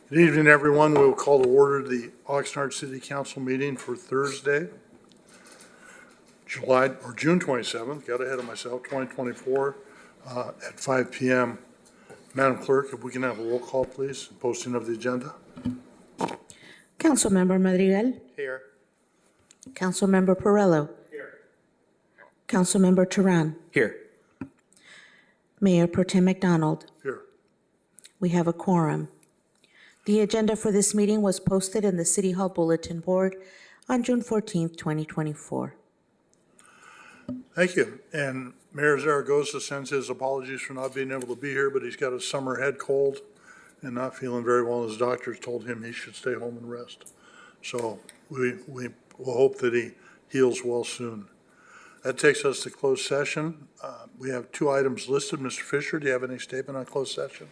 Good evening, everyone. We will call to order the Oxnard City Council meeting for Thursday, June 27th, got ahead of myself, 2024, at 5 p.m. Madam Clerk, if we can have a roll call, please, posting of the agenda. Councilmember Madrigal. Here. Councilmember Perrello. Here. Councilmember Turan. Here. Mayor Pro Tem McDonald. Here. We have a quorum. The agenda for this meeting was posted in the City Hall Bulletin Board on June 14th, 2024. Thank you. And Mayor Zaragoza sends his apologies for not being able to be here, but he's got a summer head cold and not feeling very well. His doctors told him he should stay home and rest. So we will hope that he heals well soon. That takes us to closed session. We have two items listed. Mr. Fisher, do you have any statement on closed session?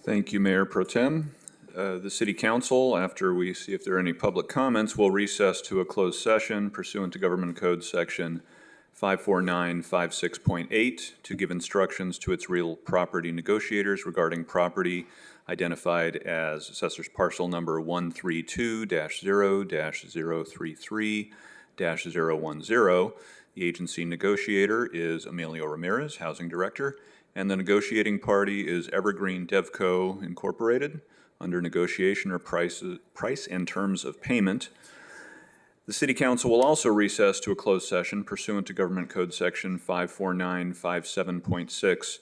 Thank you, Mayor Pro Tem. The City Council, after we see if there are any public comments, will recess to a closed session pursuant to Government Code Section 54956.8 to give instructions to its real property negotiators regarding property identified as Assessor's Parcel Number 132-0-033-010. The agency negotiator is Emilio Ramirez, Housing Director, and the negotiating party is Evergreen Devco Incorporated, under negotiation or price and terms of payment. The City Council will also recess to a closed session pursuant to Government Code Section 54957.6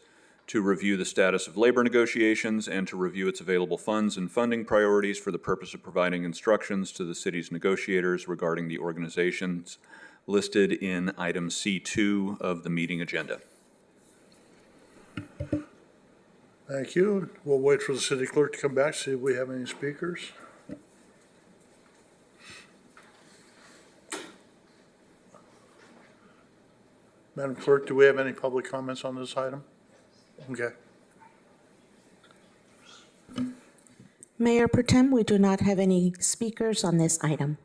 to review the status of labor negotiations and to review its available funds and funding priorities for the purpose of providing instructions to the city's negotiators regarding the organizations listed in item C2 of the meeting agenda. Thank you. We'll wait for the city clerk to come back, see if we have any speakers. Madam Clerk, do we have any public comments on this item? Okay. Mayor Pro Tem, we do not have any speakers on this item.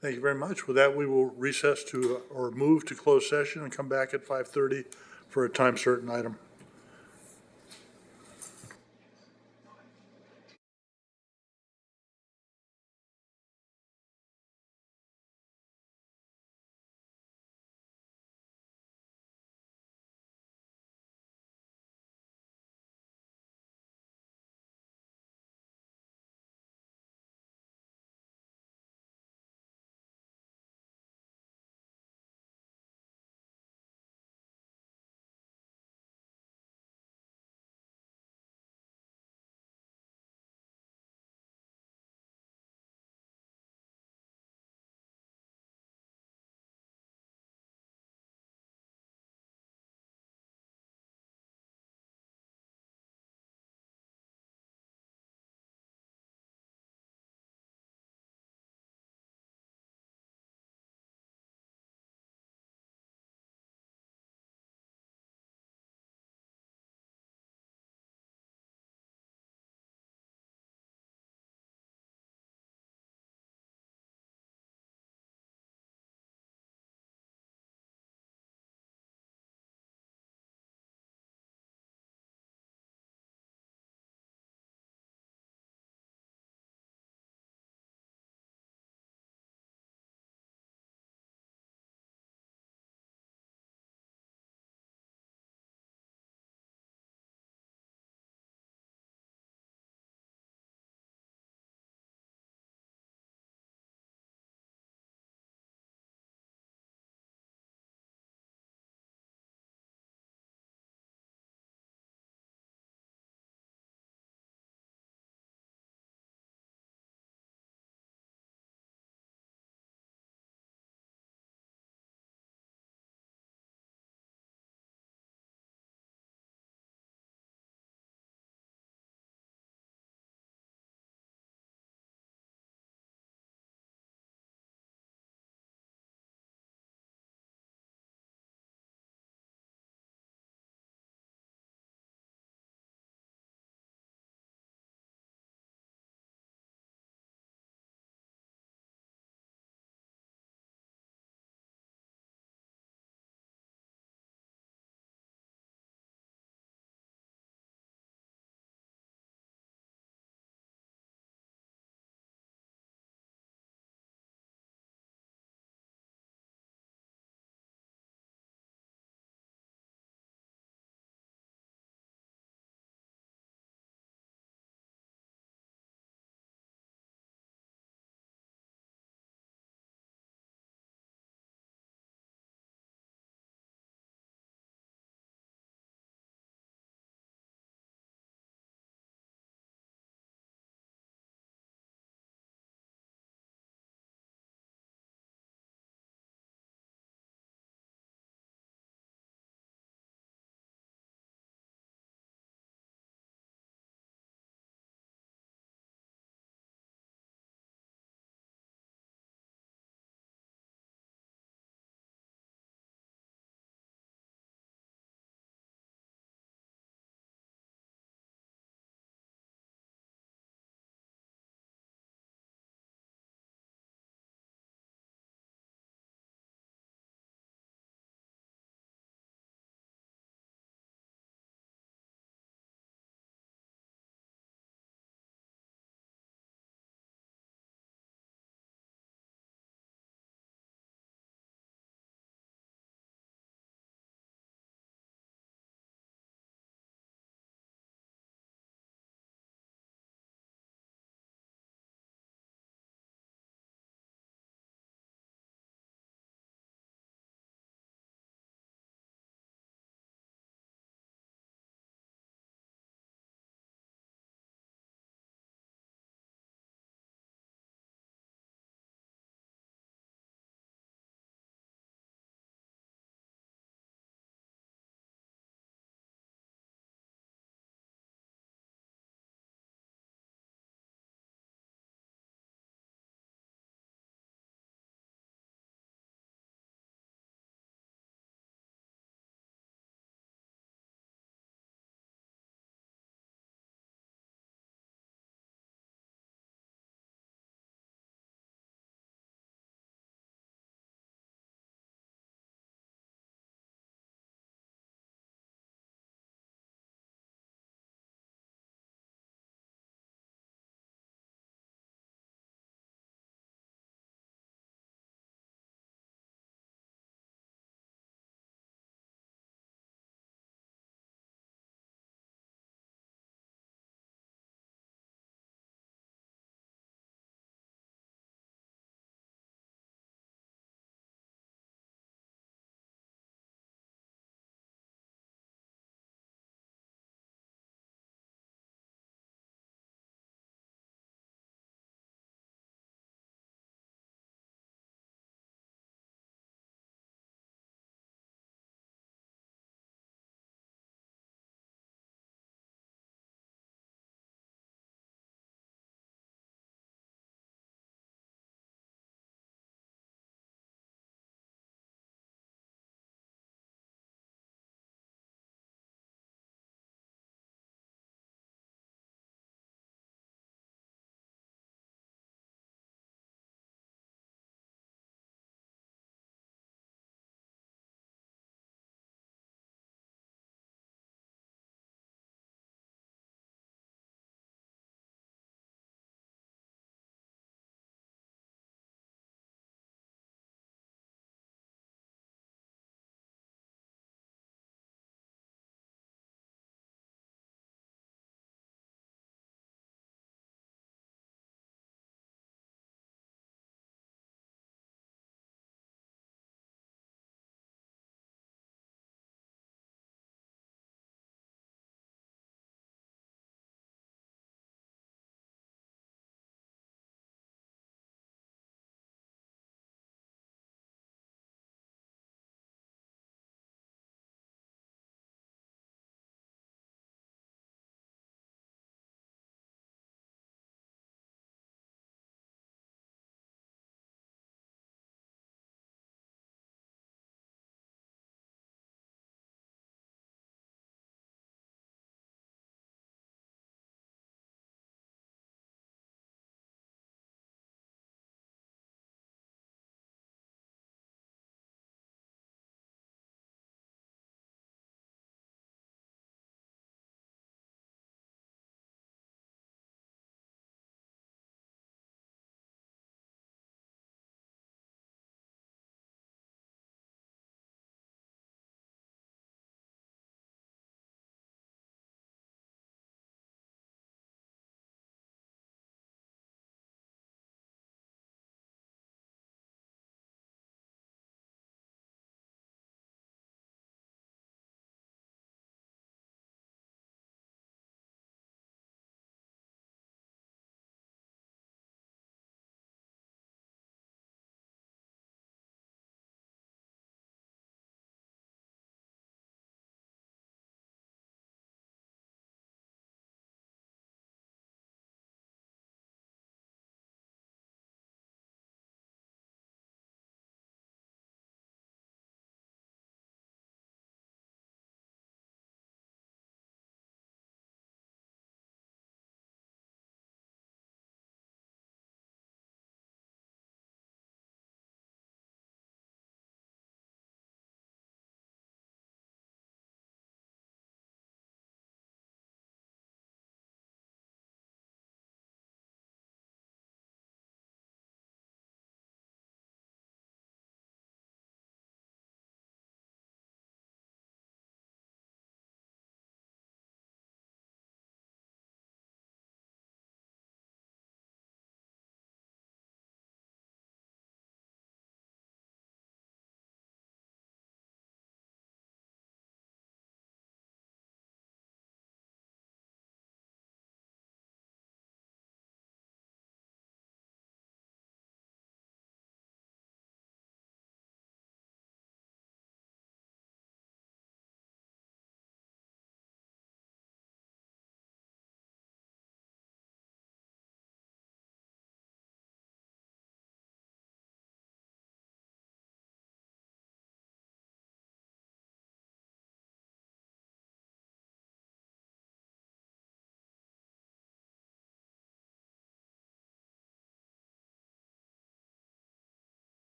Thank you very much. With that, we will recess to, or move to closed session and come back at 5:30 for a time certain item.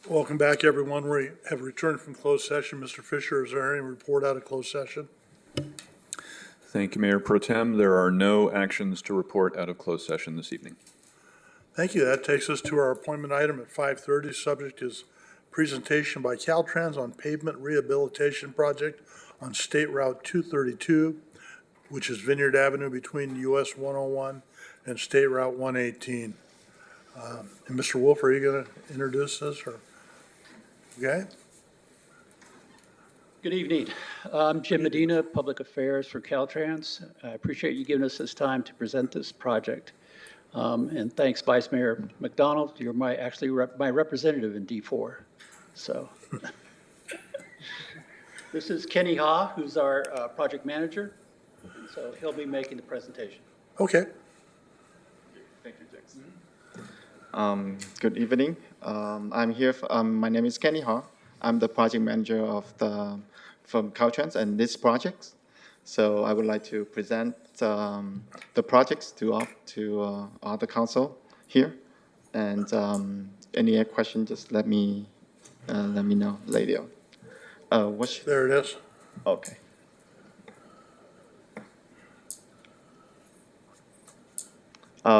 Welcome back, everyone. We have returned from closed session. Mr. Fisher, is there any report out of closed session? Thank you, Mayor Pro Tem. There are no actions to report out of closed session this evening. Thank you. That takes us to our appointment item at 5:30. Subject is presentation by Caltrans on pavement rehabilitation project on State Route 232, which is Vineyard Avenue between US 101 and State Route 118. And Mr. Wolf, are you going to introduce this, or? Okay? Good evening. I'm Jim Medina, Public Affairs for Caltrans. I appreciate you giving us this time to present this project. And thanks, Vice Mayor McDonald. You're my representative in D4. So this is Kenny Ha, who's our project manager. So he'll be making the presentation. Okay. Thank you, Jackson. Good evening. I'm here. My name is Kenny Ha. I'm the project manager from Caltrans and this project. So I would like to present the projects to the council here. And any question, just let me know later. There it is. Okay.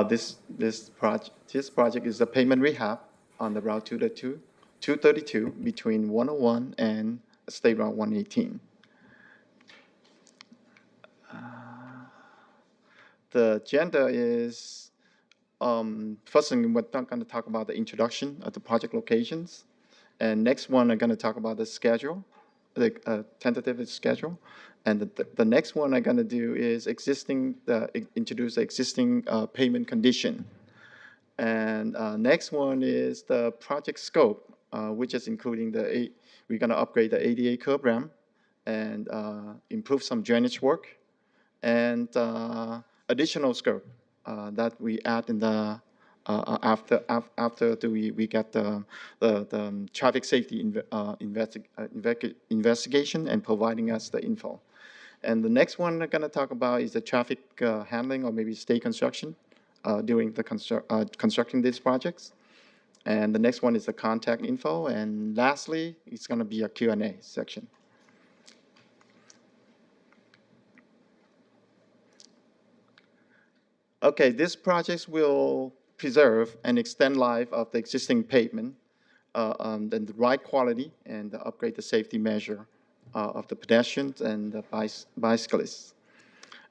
This project is a pavement rehab on the Route 232 between 101 and State Route 118. The agenda is, first thing, we're going to talk about the introduction of the project locations. And next one, I'm going to talk about the schedule, the tentative schedule. And the next one I'm going to do is introduce the existing payment condition. And next one is the project scope, which is including we're going to upgrade the ADA curb ramp and improve some drainage work and additional scope that we add in the after we get the traffic safety investigation and providing us the info. And the next one I'm going to talk about is the traffic handling or maybe state construction during the constructing these projects. And the next one is the contact info. And lastly, it's going to be a Q&A section. Okay, this project will preserve and extend life of the existing pavement, and the right quality, and upgrade the safety measure of the pedestrians and the bicyclists.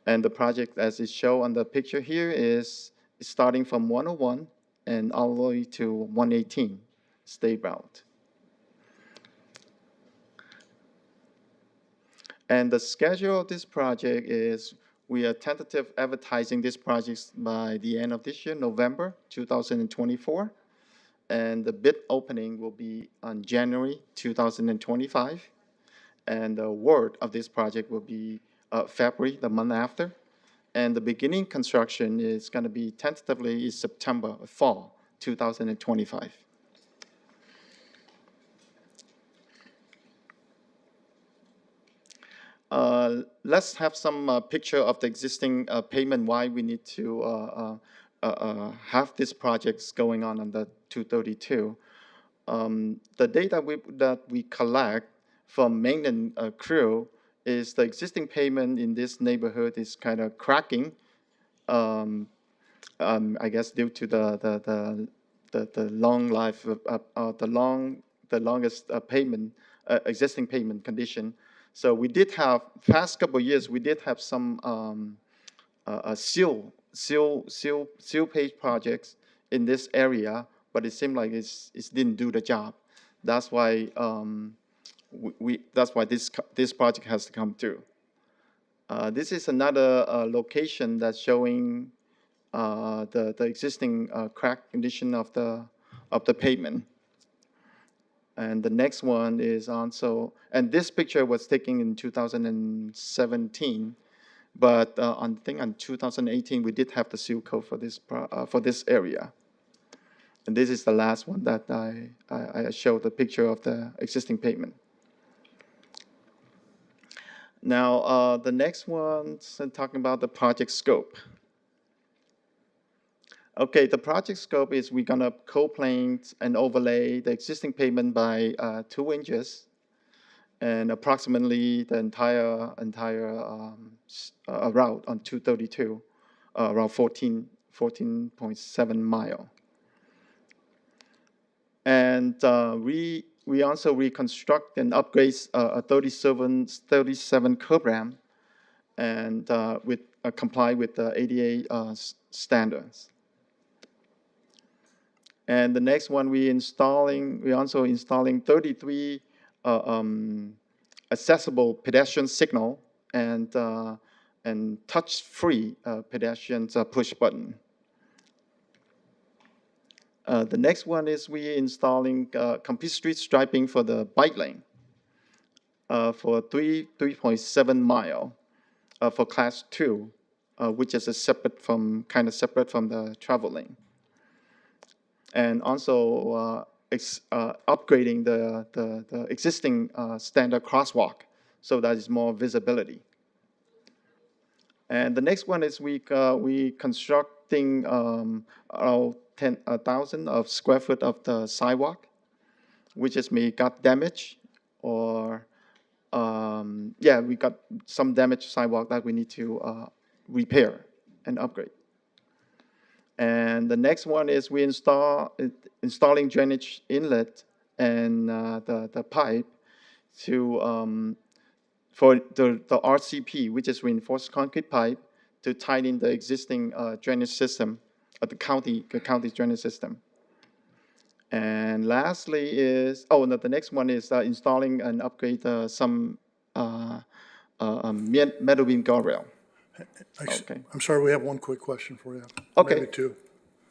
And the project, as is shown on the picture here, is starting from 101 and all the way to 118 State Route. And the schedule of this project is we are tentative advertising this project by the end of this year, November 2024. And the bid opening will be on January 2025. And the award of this project will be February, the month after. And the beginning construction is going to be tentatively September, fall 2025. Let's have some picture of the existing payment, why we need to have these projects going on the 232. The data that we collect from maintenance crew is the existing payment in this neighborhood is kind of cracking. I guess due to the long life of the longest payment existing payment condition. So we did have past couple of years we did have some seal page projects in this area, but it seemed like it didn't do the job. That's why that's why this project has to come through. This is another location that's showing the existing crack condition of the pavement. And the next one is also, and this picture was taken in 2017, but I think in 2018 we did have the seal coat for this area. And this is the last one that I showed the picture of the existing pavement. Now, the next one, talking about the project scope. Okay, the project scope is we're gonna co-plane and overlay the existing pavement by 2 inches, and approximately the entire route on 232, around 14.7 mile. And we also reconstruct and upgrade a 37 curb ramp, and comply with the ADA standards. And the next one we also installing 33 accessible pedestrian signal and touch-free pedestrian push button. The next one is we installing complete street striping for the bike lane for 3.7 mile for class 2, which is kind of separate from the travel lane. And also upgrading the existing standard crosswalk so that is more visibility. And the next one is we constructing around 10,000 of square foot of the sidewalk, which is may got damaged, or we got some damaged sidewalk that we need to repair and upgrade. And the next one is we installing drainage inlet and the pipe to for the RCP, which is reinforced concrete pipe, to tie in the existing drainage system of the county drainage system. And lastly is the next one is installing and upgrade some metal beam guardrail. Okay. I'm sorry, we have one quick question for you. Okay. Maybe two.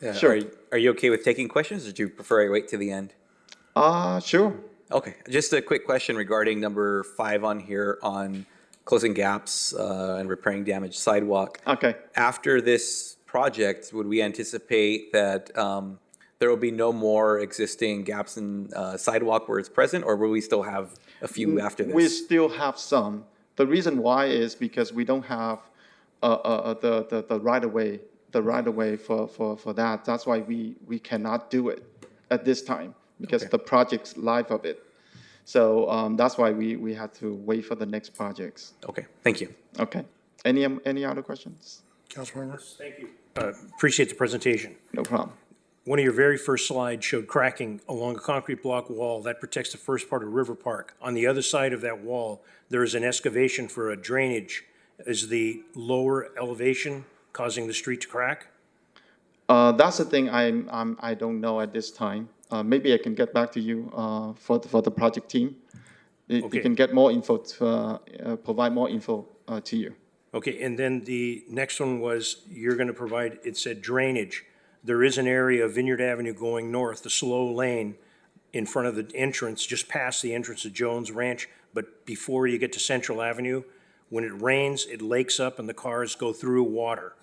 Yeah, Sure. Are you okay with taking questions, or do you prefer I wait till the end? Sure. Okay, just a quick question regarding number 5 on here on closing gaps and repairing damaged sidewalk. Okay. After this project, would we anticipate that there will be no more existing gaps in sidewalk where it's present, or will we still have a few after this? We still have some. The reason why is because we don't have the right of way for that. That's why we cannot do it at this time, because Okay. the project's life of it. So that's why we had to wait for the next projects. Okay, thank you. Okay. Any other questions? Councilmember? Thank you. Appreciate the presentation. No problem. One of your very first slides showed cracking along a concrete block wall that protects the first part of River Park. On the other side of that wall, there is an excavation for a drainage. Is the lower elevation causing the street to crack? That's the thing I don't know at this time. Maybe I can get back to you for the project team. You Okay. can get more info provide more info to you. Okay, and then the next one was, you're gonna provide, it said drainage. There is an area of Vineyard Avenue going north, the slow lane, in front of the entrance, just past the entrance to Jones Ranch, but before you get to Central Avenue, when it rains, it lakes up and the cars go through water.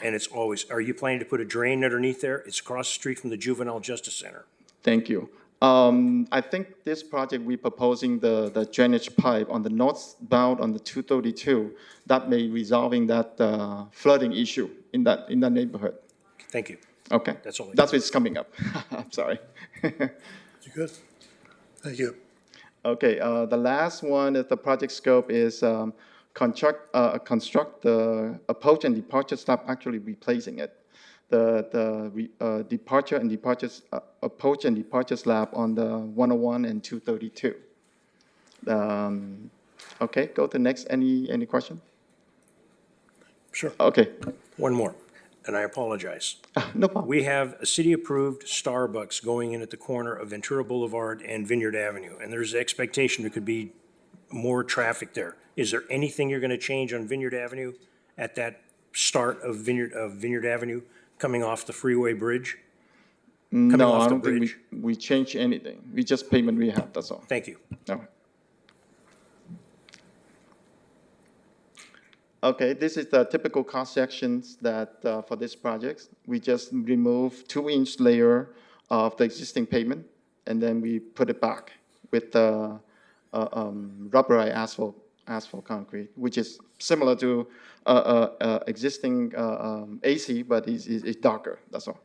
And it's always, are you planning to put a drain underneath there? It's across the street from the Juvenile Justice Center. Thank you. I think this project, we're proposing the drainage pipe on the northbound on the 232, that may resolving that flooding issue in that neighborhood. Thank you. Okay. That's all I That's what's coming up. I'm sorry. You good? Thank you. Okay, the last one is the project scope is construct the approach and departure stop, actually replacing it. The departure and departures, approach and departure slab on the 101 and 232. Okay, go to next. Any question? Sure. Okay, One more, and I apologize. no problem. We have a city-approved Starbucks going in at the corner of Ventura Boulevard and Vineyard Avenue, and there's expectation there could be more traffic there. Is there anything you're gonna change on Vineyard Avenue at that start of Vineyard Avenue, coming off the freeway bridge? No, off I the don't think bridge. we change anything. We just payment rehab, that's all. Thank you. No. Okay, this is the typical cross sections that for this project. We just remove 2-inch layer of the existing pavement, and then we put it back with the rubberized asphalt concrete, which is similar to existing AC, but it's darker, that's all.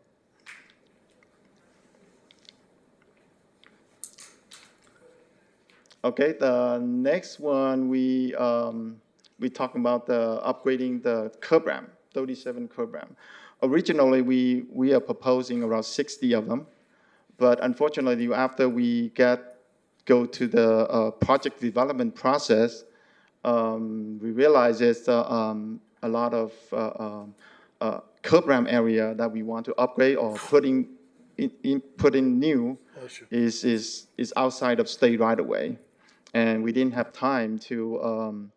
Okay, the next one, we talking about the upgrading the curb ramp, 37 curb ramp. Originally, we are proposing around 60 of them, but unfortunately, after we go to the project development process, we realize there's a lot of curb ramp area that we want to upgrade or put in new is outside of state right of way, and we didn't have time to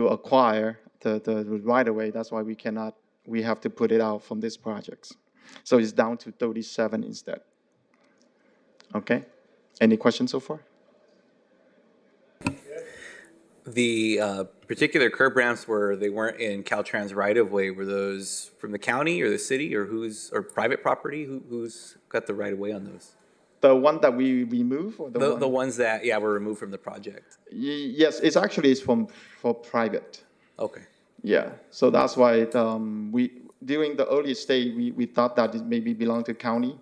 acquire the right of way. That's why we have to put it out from this project. So it's down to 37 instead. Okay. Any questions so far? The particular curb ramps where they weren't in Caltrans right of way, were those from the county or the city or private property? Who's got the right of way on those? The one that we remove, or The ones that were removed from the project. Yes, it's actually for private. Okay. Yeah, so that's why during the early stage we thought that it maybe belonged to county,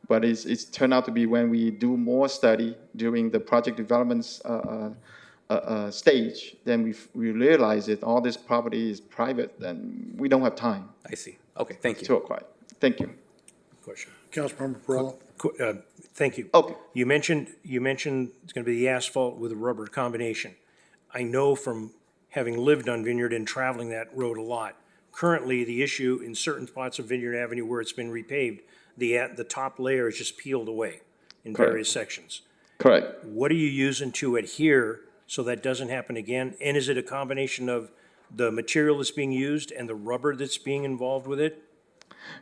but it's turned out to be when we do more study during the project development stage, then we realize that all this property is private, and we don't have time. I see. Okay, thank you. To acquire. Thank you. Question. Councilmember Perrello. Thank you. Okay. You mentioned it's going to be the asphalt with a rubber combination. I know from having lived on Vineyard and traveling that road a lot, currently the issue in certain spots of Vineyard Avenue where it's been repaved, the top layer is just peeled away in Correct. various sections. Correct. What are you using to adhere so that doesn't happen again? And is it a combination of the material that's being used and the rubber that's being involved with it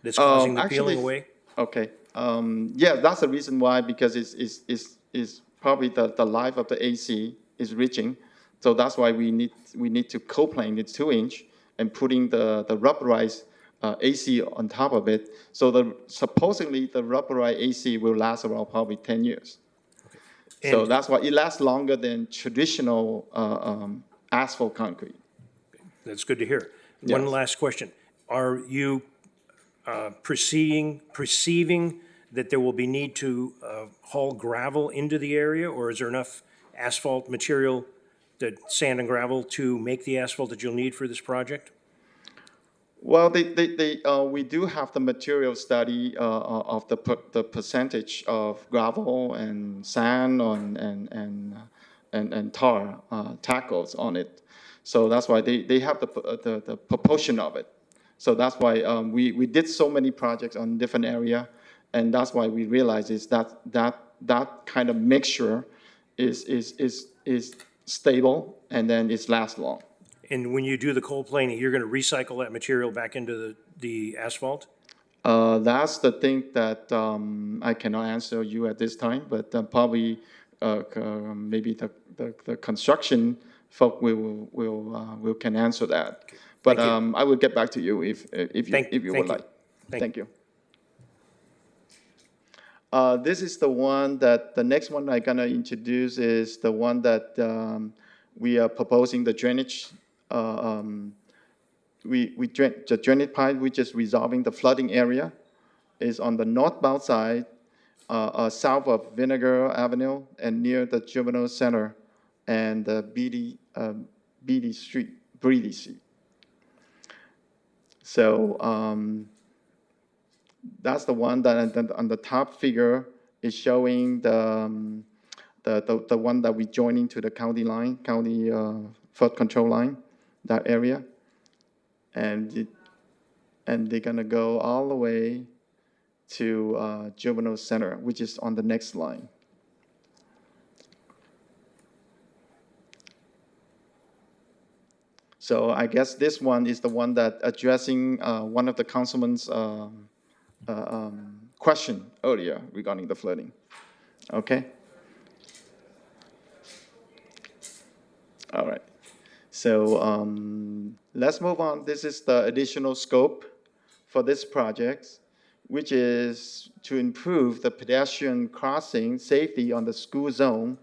that's causing the peeling away? Okay. Yeah, that's the reason why, because it's probably the life of the AC is reaching. So that's why we need to coplane it 2-inch and putting the rubberized AC on top of it. So supposedly the rubberized AC will last around probably 10 years. Okay. So that's why it lasts longer than traditional asphalt concrete. That's good to hear. Yes. One last question. Are you perceiving that there will be need to haul gravel into the area, or is there enough asphalt material, sand and gravel, to make the asphalt that you'll need for this project? Well, we do have the material study of the percentage of gravel and sand and tar tackles on it. So that's why they have the proportion of it. So that's why we did so many projects on different area, and that's why we realized is that kind of mixture is stable, and then it lasts long. And when you do the cold planing, you're going to recycle that material back into the asphalt? That's the thing that I cannot answer you at this time, but probably maybe the construction folk will can answer that. But I will get back to you if you would like. Thank you. This is the one that the next one I'm gonna introduce is the one that we are proposing the drainage. The drainage pipe, which is resolving the flooding area, is on the northbound side, south of Vinegar Avenue and near the Juvenile Center and Beatty Street. So that's the one that on the top figure is showing the one that we joining to the county line, county flood control line, that area, and they're gonna go all the way to Juvenile Center, which is on the next line. So I guess this one is the one that addressing one of the councilman's question earlier regarding the flooding. Okay. All right. So let's move on. This is the additional scope for this project, which is to improve the pedestrian crossing safety on the school zone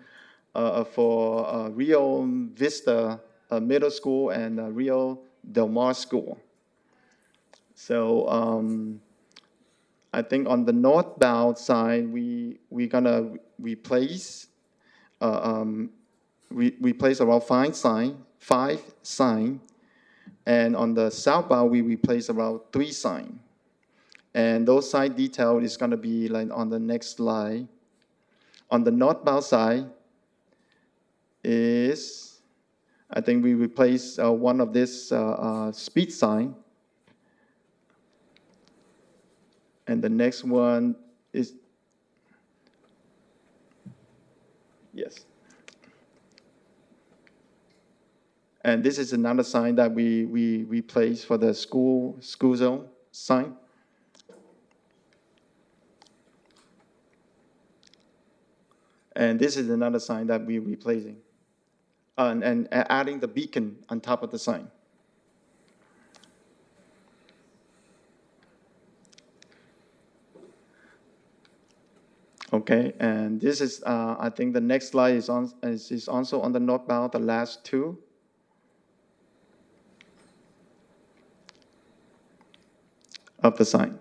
for Rio Vista Middle School and Rio Del Mar School. So I think on the northbound side, we're gonna replace replace around five sign, and on the southbound we replace around 3 sign. And those sign detail is gonna be like on the next slide. On the northbound side is, I think we replace one of this speed sign. And the next one is, yes. And this is another sign that we replace for the school zone sign. And this is another sign that we're replacing. And adding the beacon on top of the sign. Okay, and this is, I think the next slide is also on the northbound, the last 2. Of the sign.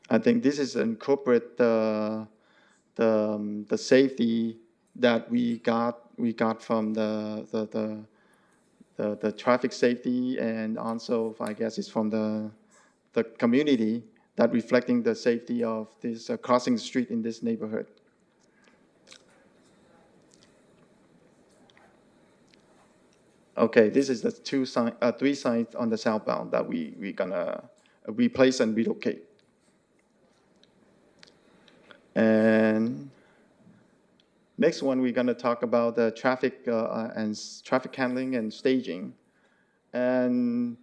I think this is incorporate the safety that we got from the traffic safety, and also I guess it's from the community that reflecting the safety of this crossing the street in this neighborhood. Okay, this is the 3 signs on the southbound that we're gonna replace and relocate. And next one, we're gonna talk about the traffic and traffic handling and staging. And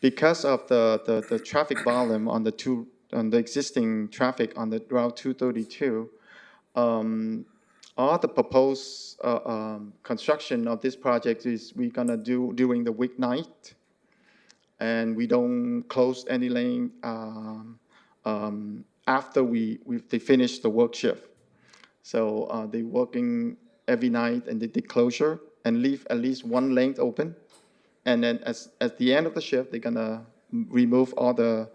because of the traffic volume on the existing traffic on the Route 232, all the proposed construction of this project is we're gonna do during the weeknight, and we don't close any lane after they finish the work shift. So they working every night, and they did closure and leave at least 1 lane open, and then at the end of the shift they're gonna remove all the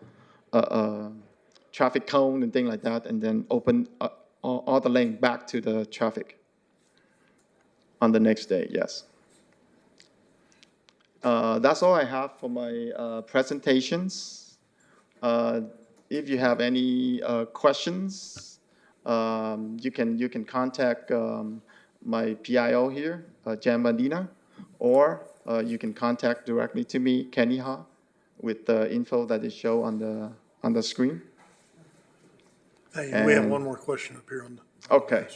traffic cone and things like that, and then open all the lane back to the traffic on the next day, yes. That's all I have for my presentations. If you have any questions, you can contact my PIO here, Jan Medina, or you can contact directly to me, Kenny Ha, with the info that is shown on the screen. Hey, we have one more question up here on the. Okay.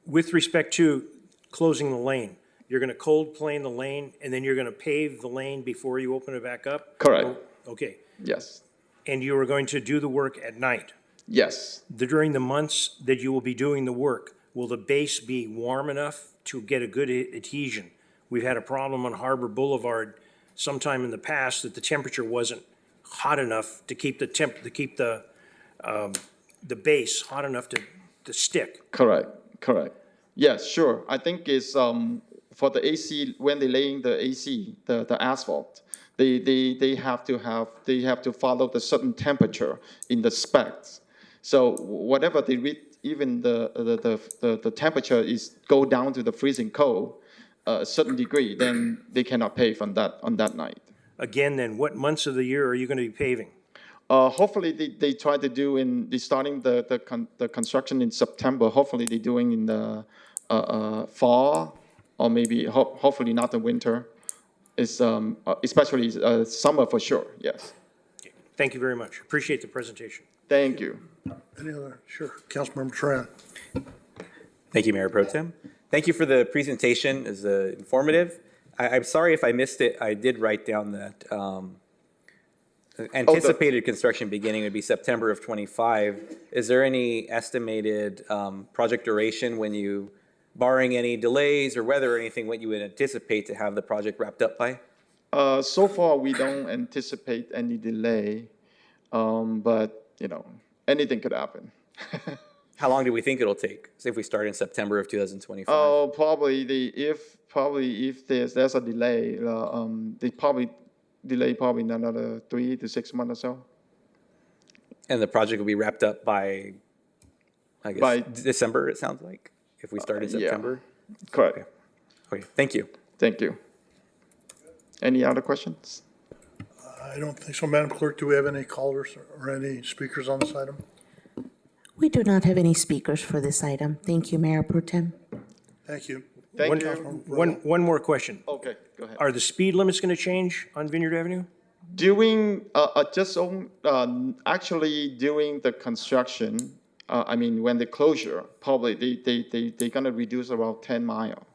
With respect to closing the lane, you're going to cold plane the lane, and then you're going to pave the lane before you open it back up? Correct. Okay. Yes. And you are going to do the work at night? Yes. During the months that you will be doing the work, will the base be warm enough to get a good adhesion? We've had a problem on Harbor Boulevard sometime in the past that the temperature wasn't hot enough to keep the base hot enough to stick. Correct. Yes, sure. I think it's for the AC, when they're laying the AC, the asphalt, they have to follow the certain temperature in the specs. So whatever they read, even the temperature is go down to the freezing cold a certain degree, then they cannot pave on that night. Again, then, what months of the year are you going to be paving? Hopefully they try to do starting the construction in September. Hopefully they're doing in the fall, or maybe hopefully not the winter. It's especially summer for sure. Yes. Thank you very much. Appreciate the presentation. Thank you. Any other? Sure. Councilmember Tran. Thank you, Mayor Pro Tem. Thank you for the presentation. It's informative. I'm sorry if I missed it. I did write down that anticipated construction beginning would be September of 25. Is there any estimated project duration when you, barring any delays or weather or anything, what you would anticipate to have the project wrapped up by? So far, we don't anticipate any delay, but anything could happen. How long do we think it'll take? Say if we start in September of 2025? Oh, probably if there's a delay, they probably delay probably another 3 to 6 months or so. And the project will be wrapped up by, I guess, By- December, it sounds like, if we start in yeah. September? Correct. Okay, thank you. Thank you. Any other questions? I don't think so. Madam Clerk, do we have any callers or any speakers on this item? We do not have any speakers for this item. Thank you, Mayor Pro Tem. Thank you. Thank you. One more question. Okay, go ahead. Are the speed limits going to change on Vineyard Avenue? During, actually during the construction, I mean, when the closure, probably they're gonna reduce around 10 mile.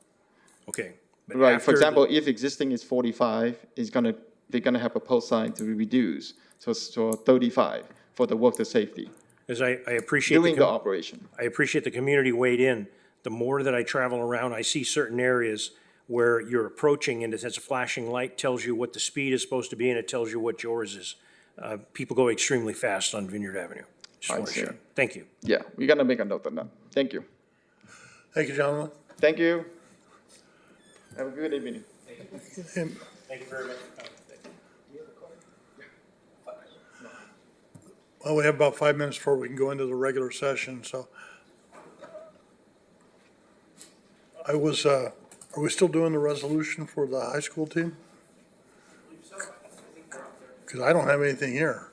Okay. But Right, after for the- example, if existing is 45, they're gonna have a post sign to reduce, so 35 for the worker safety As I appreciate during the operation. I appreciate the community weighed in. The more that I travel around, I see certain areas where you're approaching and it has a flashing light, tells you what the speed is supposed to be, and it tells you what yours is. People go extremely fast on Vineyard Avenue. Just I want to see. share. Thank you. Yeah, we're gonna make a note of that. Thank you. Thank you, gentlemen. Thank you. Have a good evening. And Thank you very much. well, we have about 5 minutes before we can go into the regular session, so. Are we still doing the resolution for the high school team? Because I don't have anything here.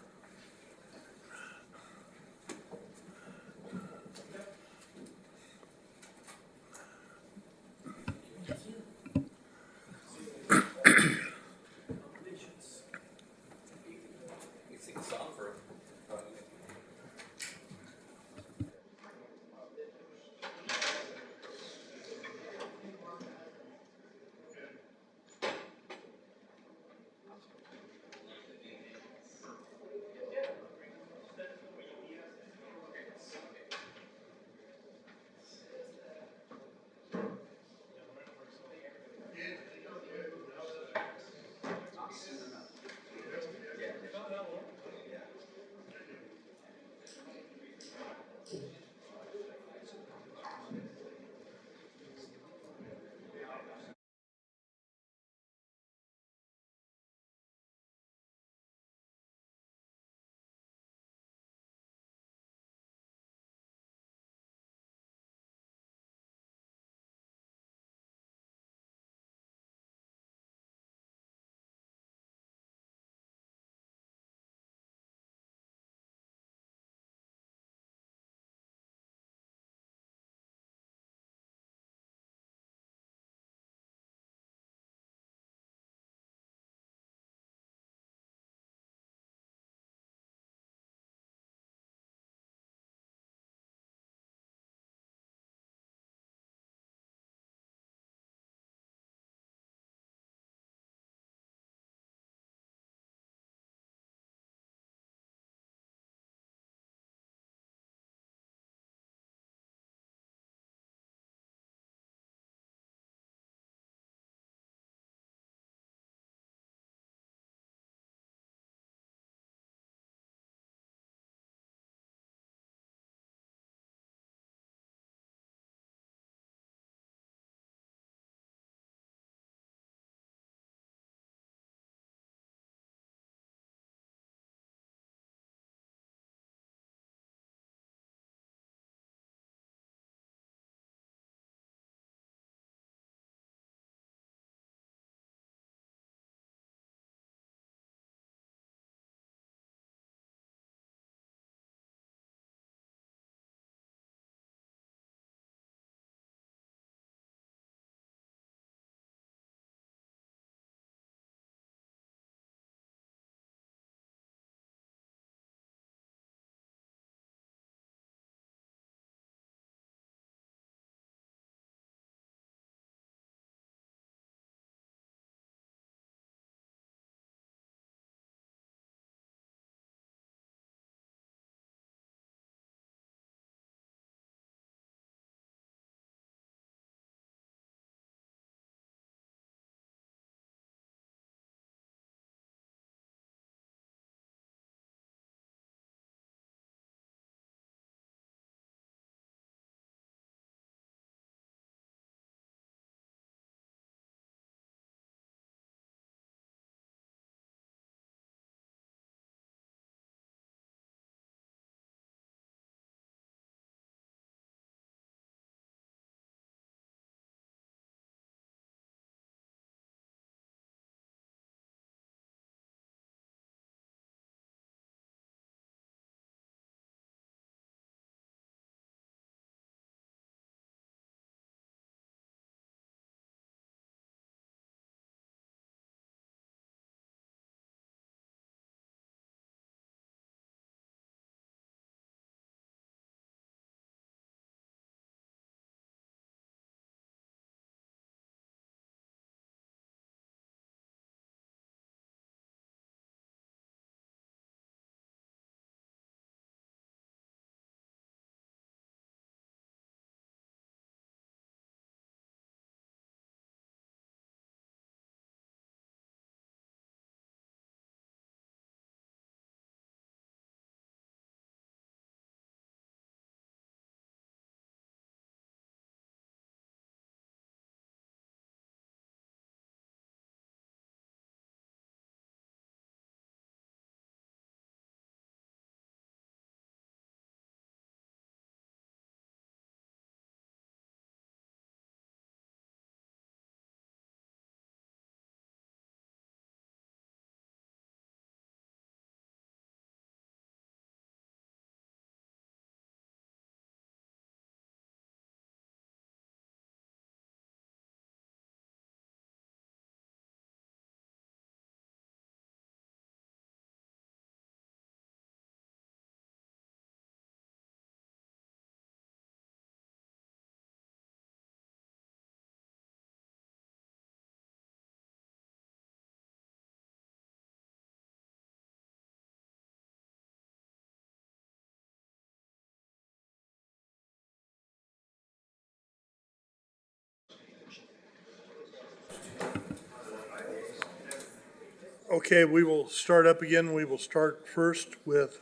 Okay, we will start up again. We will start first with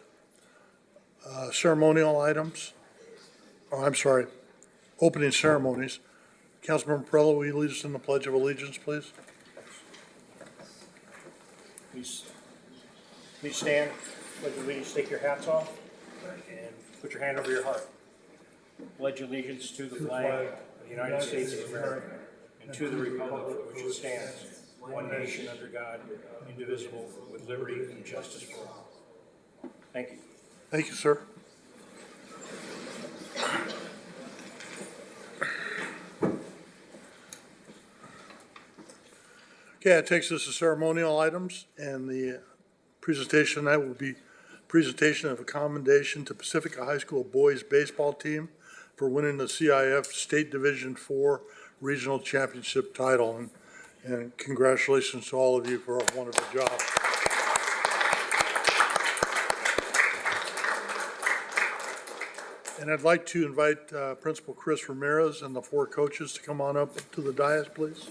ceremonial items. Oh, I'm sorry, opening ceremonies. Councilmember Perrello, will you lead us in the Pledge of Allegiance, please? Please stand, pledge allegiance, take your hats off, and put your hand over your heart. Pledge allegiance to the flag of the United States of America and to the republic for which it stands, one nation under God, indivisible, with liberty and justice for all. Thank you. Thank you, sir. Okay, that takes us to ceremonial items, and the presentation tonight will be presentation of a commendation to Pacifica High School boys baseball team for winning the CIF State Division IV Regional Championship title. And congratulations to all of you for a wonderful job. And I'd like to invite Principal Chris Ramirez and the four coaches to come on up to the dais, please.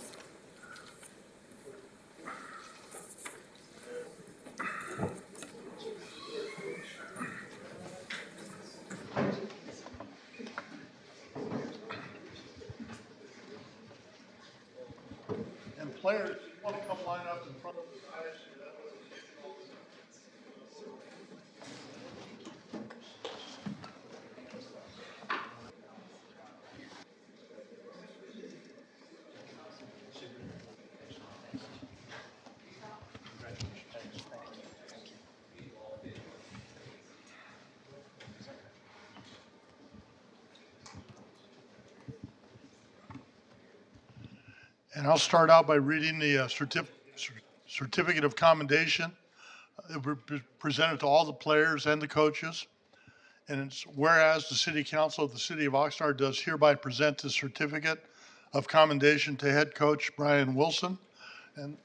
And players, you want to come line up in front of the dais? And I'll start out by reading the certificate of commendation presented to all the players and the coaches. And it's whereas the City Council of the City of Oxnard does hereby present the certificate of commendation to head coach Brian Wilson. And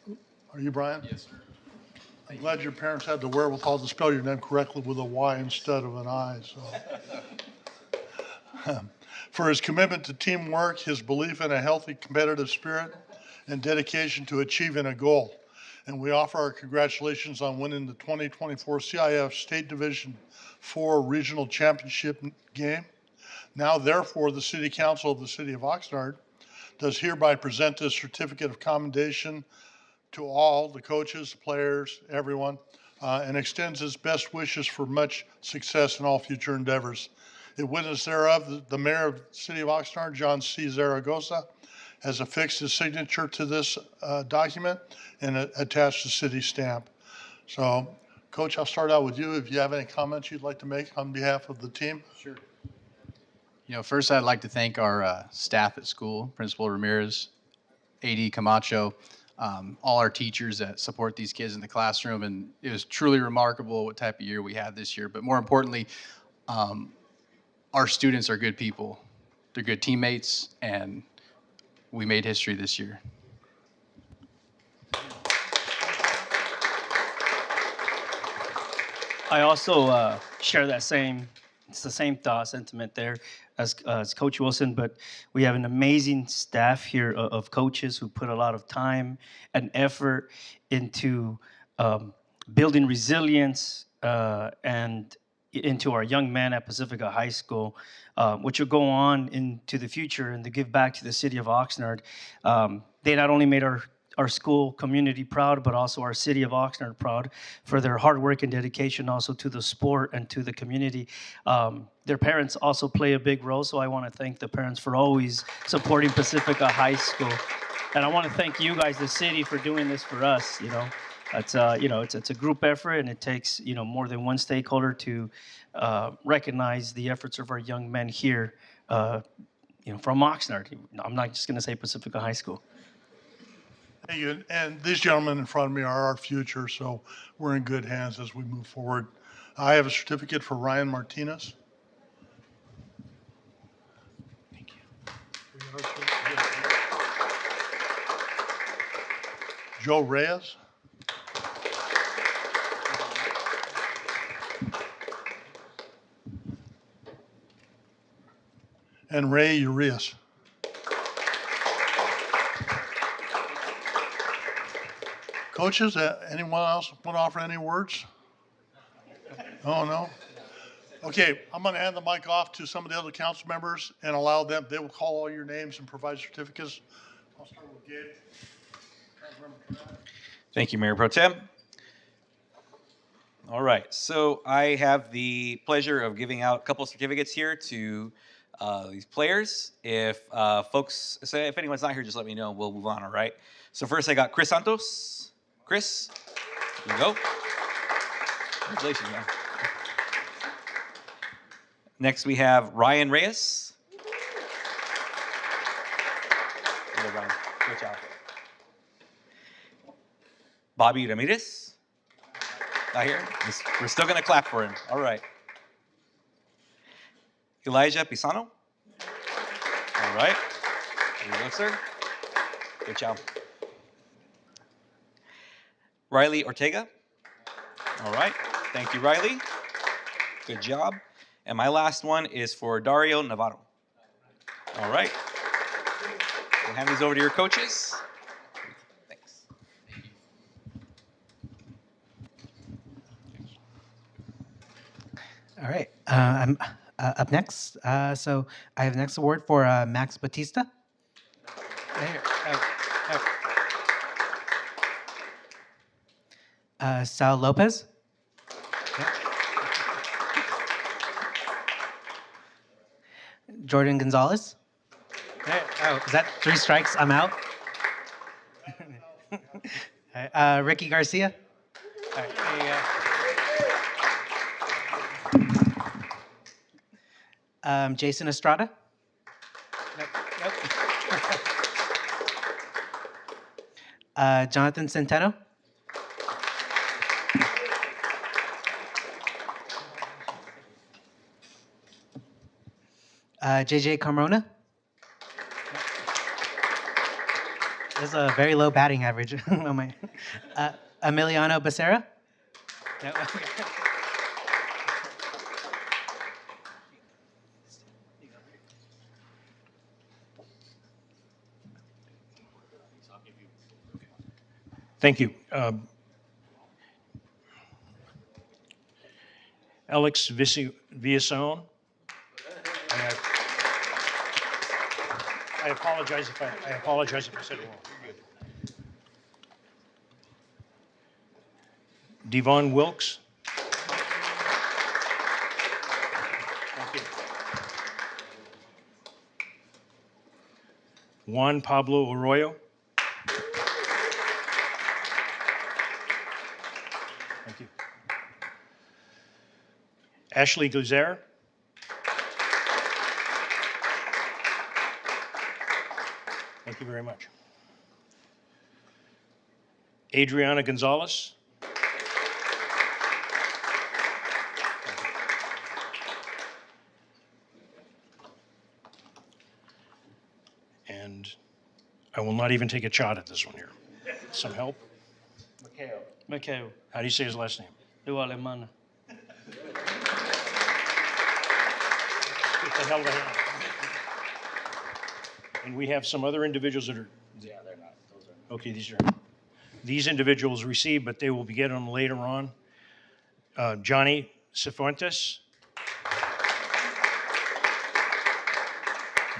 are you Brian? Yes, sir. I'm glad your parents had the wherewithal to spell your name correctly with a Y instead of an I. So. For his commitment to teamwork, his belief in a healthy competitive spirit, and dedication to achieving a goal. And we offer our congratulations on winning the 2024 CIF State Division IV Regional Championship game. Now, therefore, the City Council of the City of Oxnard does hereby present this certificate of commendation to all the coaches, players, everyone, and extends its best wishes for much success in all future endeavors. In witness thereof, the Mayor of the City of Oxnard, John C. Zaragoza, has affixed his signature to this document and attached the city stamp. So, Coach, I'll start out with you. If you have any comments you'd like to make on behalf of the team. Sure. First I'd like to thank our staff at school, Principal Ramirez, AD Camacho, all our teachers that support these kids in the classroom. And it was truly remarkable what type of year we had this year. But more importantly, our students are good people. They're good teammates, and we made history this year. I also share that it's the same thought sentiment there as Coach Wilson, but we have an amazing staff here of coaches who put a lot of time and effort into building resilience and into our young men at Pacifica High School, which will go on into the future and to give back to the city of Oxnard. They not only made our school community proud, but also our city of Oxnard proud for their hard work and dedication also to the sport and to the community. Their parents also play a big role, so I want to thank the parents for always supporting Pacifica High School. And I want to thank you guys, the city, for doing this for us. It's a group effort, and it takes more than one stakeholder to recognize the efforts of our young men here, from Oxnard. I'm not just going to say Pacifica High School. Thank you. And these gentlemen in front of me are our future, so we're in good hands as we move forward. I have a certificate for Ryan Martinez. Thank you. Joe Reyes. And Ray Urias. Coaches, anyone else want to offer any words? Oh, no? Okay, I'm going to hand the mic off to some of the other council members and allow them, they will call all your names and provide certificates. I'll start with Gabe. Thank you, Mayor Pro Tem. All right, so I have the pleasure of giving out a couple of certificates here to these players. If folks say, if anyone's not here, just let me know. We'll move on. All right. So first, I got Chris Santos. Chris, here you go. Congratulations, man. Next, we have Ryan Reyes. Here you go, Ryan. Good job. Bobby Ramirez. Not here. We're still going to clap for him. All right. Elijah Pisano. All right. Here you go, sir. Good job. Riley Ortega. All right. Thank you, Riley. Good job. And my last one is for Dario Navarro. All right. We'll hand these over to your coaches. Thanks. All right. I'm up next. So I have the next award for Max Batista. Here. Sal Lopez. Jordan Gonzalez. Oh, is that 3 strikes? I'm out. Ricky Garcia. All right, there you go. Jason Estrada. Nope. Jonathan Centeno. JJ Carmona. There's a very low batting average on my. Emiliano Becerra. No. Thank you. Alex Villason. I apologize if I said it wrong. Devon Wilkes. Thank you. Juan Pablo Arroyo. Thank you. Ashley Guzer. Thank you very much. Adriana Gonzalez. And I will not even take a shot at this one here. Some help? Mikhail. How do you say his last name? Du Alemana. Get the hell out of here. And we have some other individuals that are. Yeah, they're not. Those are. Okay, these individuals received, but they will be getting them later on. Johnny Cifuentes.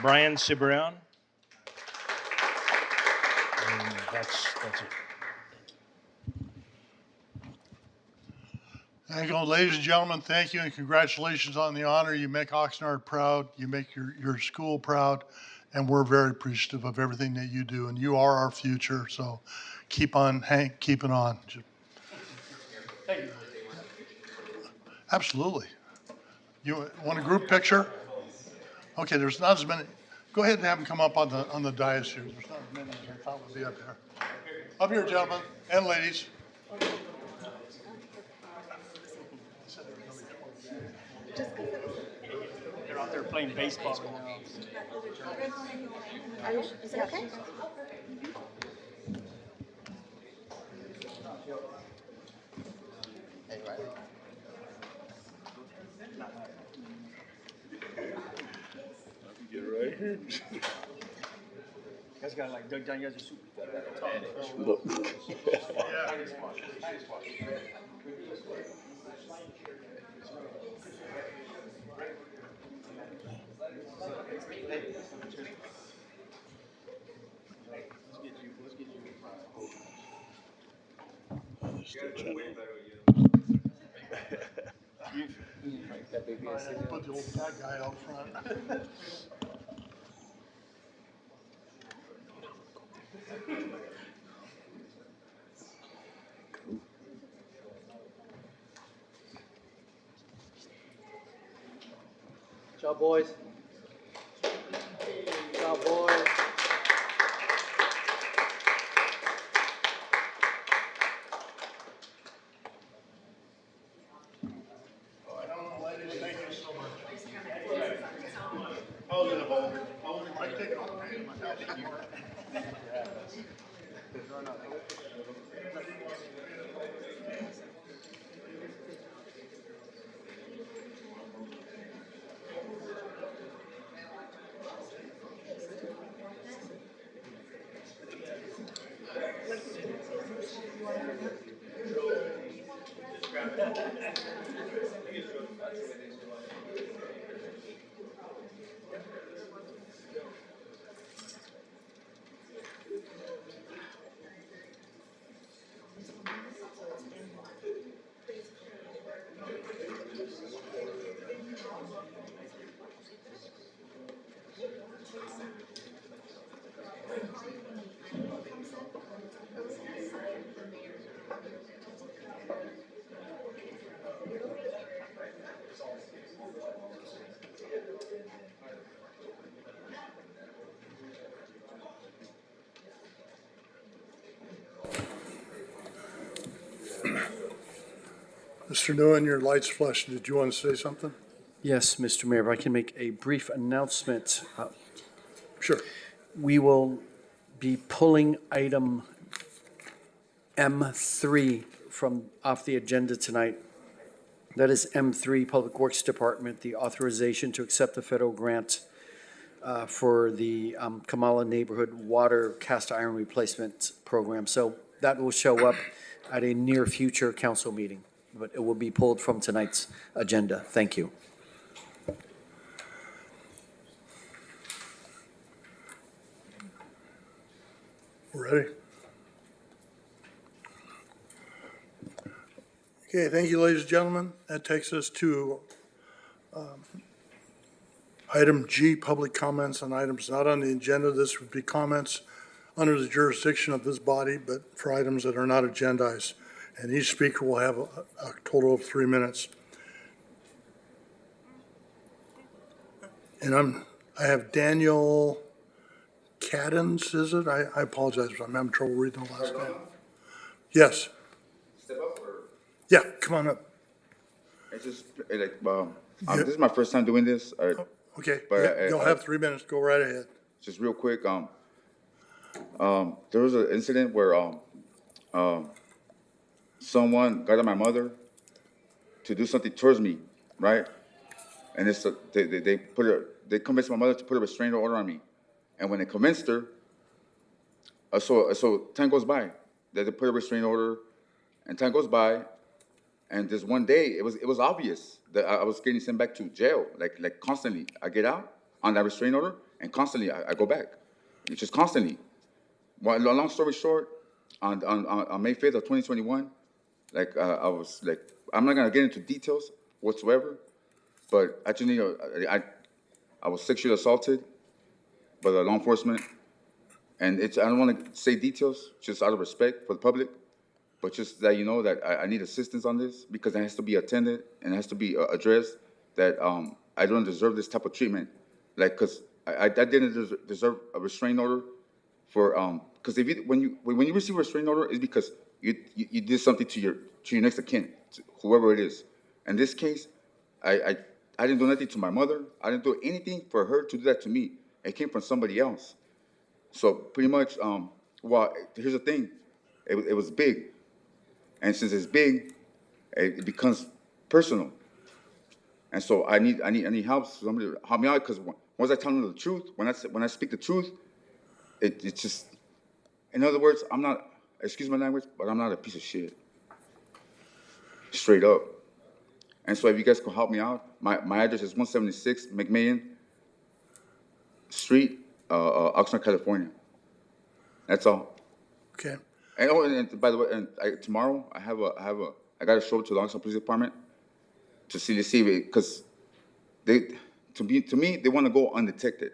Brian Cibrian. And that's it. Thank you, ladies and gentlemen. Thank you and congratulations on the honor. You make Oxnard proud. You make your school proud. And we're very appreciative of everything that you do. And you are our future. So keep on, Hank, keep it on. Thank you. Absolutely. You want a group picture? Okay, there's not as many. Go ahead and have them come up on the dais here. There's not as many as I thought would be up there. Up here, gentlemen and ladies. They're out there playing baseball now. Is it okay? Get right here. That's got like Doug Daniels' super. Yeah. Put the old fat guy out front. Good job, boys. Good job, boys. Ladies, thank you so much. How was it? I can take it all. Mr. Nguyen, your light's flashing. Did you want to say something? Yes, Mr. Mayor, if I can make a brief announcement. Sure. We will be pulling item M3 from off the agenda tonight. That is M3, Public Works Department, the authorization to accept the federal grant for the Kamala Neighborhood Water Cast Iron Replacement Program. So that will show up at a near future council meeting, but it will be pulled from tonight's agenda. Thank you. Ready? Okay, thank you, ladies and gentlemen. That takes us to item G, public comments on items not on the agenda. This would be comments under the jurisdiction of this body, but for items that are not agendized. And each speaker will have a total of 3 minutes. And I have Daniel Caddens, is it? I apologize, I'm having trouble reading the last name. Yes. Step up or? Yeah, come on up. It's just like, this is my first time doing this. Okay, But you'll have 3 minutes. Go right ahead. Just real quick, there was an incident where someone got at my mother to do something towards me, right? And it's they convinced my mother to put a restraining order on me. And when they convinced her, so time goes by. They put a restraining order, and time goes by, and this one day it was obvious that I was getting sent back to jail, like constantly. I get out on that restraining order, and constantly I go back, just constantly. Well, long story short, on May 5th of 2021, I was like, I'm not gonna get into details whatsoever, but I just need I was sexually assaulted by the law enforcement, and I don't want to say details, just out of respect for the public, but just that you know that I need assistance on this because it has to be attended and it has to be addressed. That I don't deserve this type of treatment, because I didn't deserve a restraining order for because when you receive a restraining order, it's because you did something to your next of kin, whoever it is. In this case, I didn't do nothing to my mother. I didn't do anything for her to do that to me. It came from somebody else. So pretty much, well, here's the thing. It was big. And since it's big, it becomes personal. And so I need help. Somebody to help me out, because once I tell them the truth, when I speak the truth, it's just, in other words, I'm not excuse my language, but I'm not a piece of shit. Straight up. And so if you guys could help me out, my address is 176 McMahon Street, Oxnard, California. That's all. Okay. And oh, and by the way, tomorrow I got to show up to the Oxnard Police Department to see because to me they want to go undetected,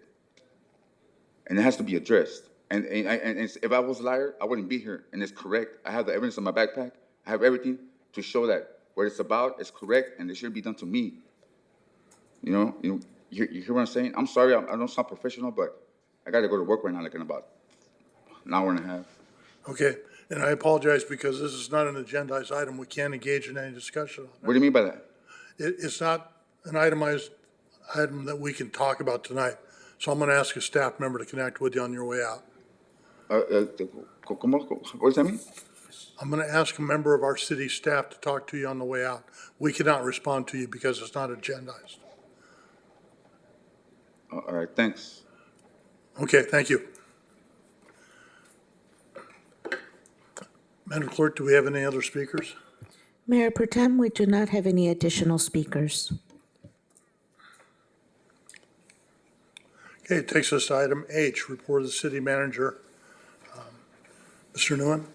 and it has to be addressed. And if I was a liar, I wouldn't be here. And it's correct. I have the evidence in my backpack. I have everything to show that what it's about is correct, and it should be done to me. You hear what I'm saying? I'm sorry, I don't sound professional, but I got to go to work right now, like in about an hour and a half. Okay, and I apologize because this is not an agendized item. We can't engage in any discussion on it. What do you mean by that? It's not an itemized item that we can talk about tonight. So I'm going to ask a staff member to connect with you on your way out. What does that mean? I'm going to ask a member of our city staff to talk to you on the way out. We cannot respond to you because it's not agendized. All right, thanks. Okay, thank you. Madam Clerk, do we have any other speakers? Mayor Pro Tem, we do not have any additional speakers. Okay, it takes us to item H, report of the city manager. Mr. Nguyen?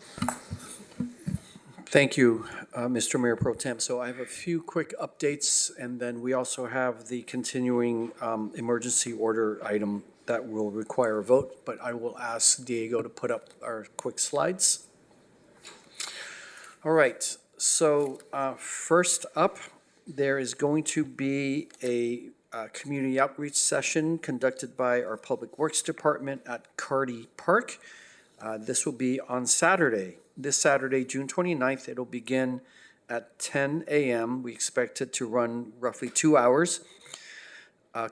Thank you, Mr. Mayor Pro Tem. So I have a few quick updates, and then we also have the continuing emergency order item that will require a vote, but I will ask Diego to put up our quick slides. All right, so first up, there is going to be a community outreach session conducted by our Public Works Department at Carty Park. This will be on Saturday, this Saturday, June 29th. It'll begin at 10 a.m. We expect it to run roughly 2 hours.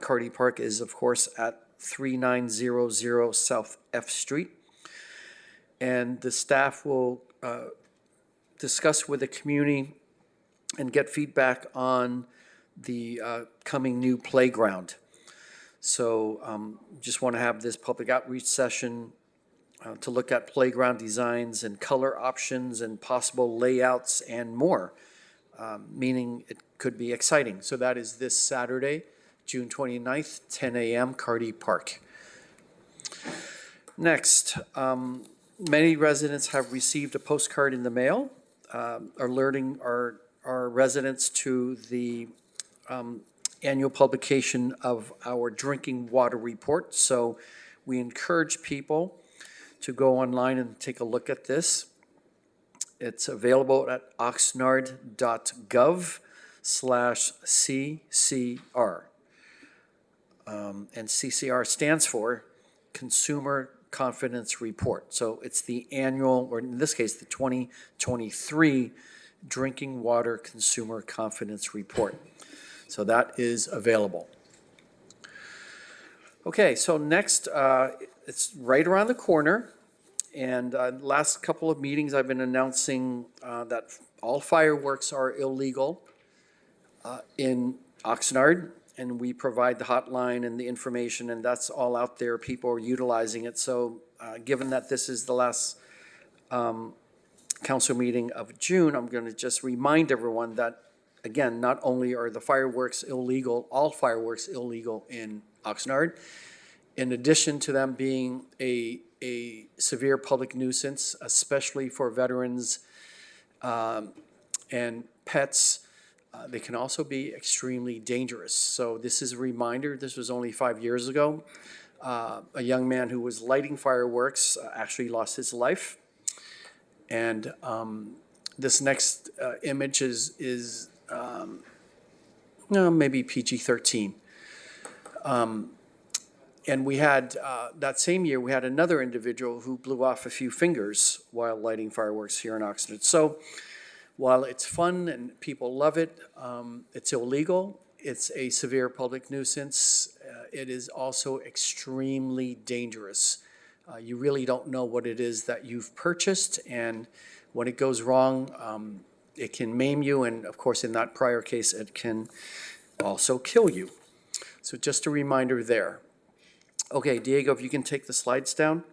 Carty Park is, of course, at 3900 South F Street. And the staff will discuss with the community and get feedback on the coming new playground. So just want to have this public outreach session to look at playground designs and color options and possible layouts and more, meaning it could be exciting. So that is this Saturday, June 29th, 10 a.m., Carty Park. Next, many residents have received a postcard in the mail alerting our residents to the annual publication of our drinking water report. So we encourage people to go online and take a look at this. It's available at oxnard.gov/CCR. And CCR stands for Consumer Confidence Report. So it's the annual, or in this case, the 2023 Drinking Water Consumer Confidence Report. So that is available. Okay, so next, it's right around the corner. And last couple of meetings, I've been announcing that all fireworks are illegal in Oxnard. And we provide the hotline and the information, and that's all out there. People are utilizing it. So given that this is the last council meeting of June, I'm going to just remind everyone that, again, not only are the fireworks illegal, all fireworks illegal in Oxnard, in addition to them being a severe public nuisance, especially for veterans and pets, they can also be extremely dangerous. So this is a reminder. This was only 5 years ago. A young man who was lighting fireworks actually lost his life. And this next image is maybe PG-13. And we had, that same year, we had another individual who blew off a few fingers while lighting fireworks here in Oxnard. So while it's fun and people love it, it's illegal. It's a severe public nuisance. It is also extremely dangerous. You really don't know what it is that you've purchased, and when it goes wrong, it can maim you, and of course, in that prior case, it can also kill you. So just a reminder there. Okay, Diego, if you can take the slides down.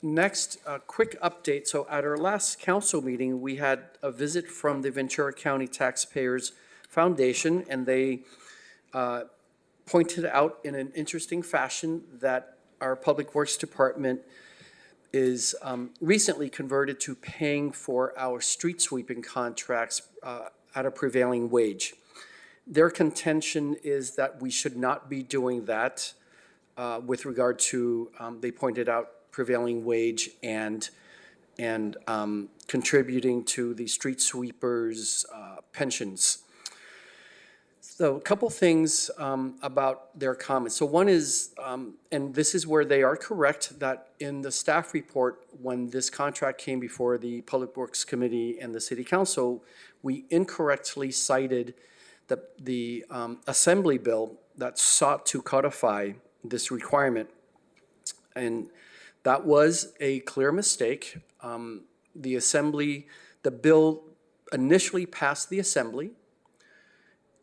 Next, a quick update. So at our last council meeting, we had a visit from the Ventura County Taxpayers Foundation, and they pointed out in an interesting fashion that our Public Works Department is recently converted to paying for our street sweeping contracts at a prevailing wage. Their contention is that we should not be doing that with regard to, they pointed out, prevailing wage and contributing to the street sweepers' pensions. So a couple things about their comments. So one is, and this is where they are correct, that in the staff report, when this contract came before the Public Works Committee and the City Council, we incorrectly cited the Assembly bill that sought to codify this requirement. And that was a clear mistake. The Assembly, the bill initially passed the Assembly,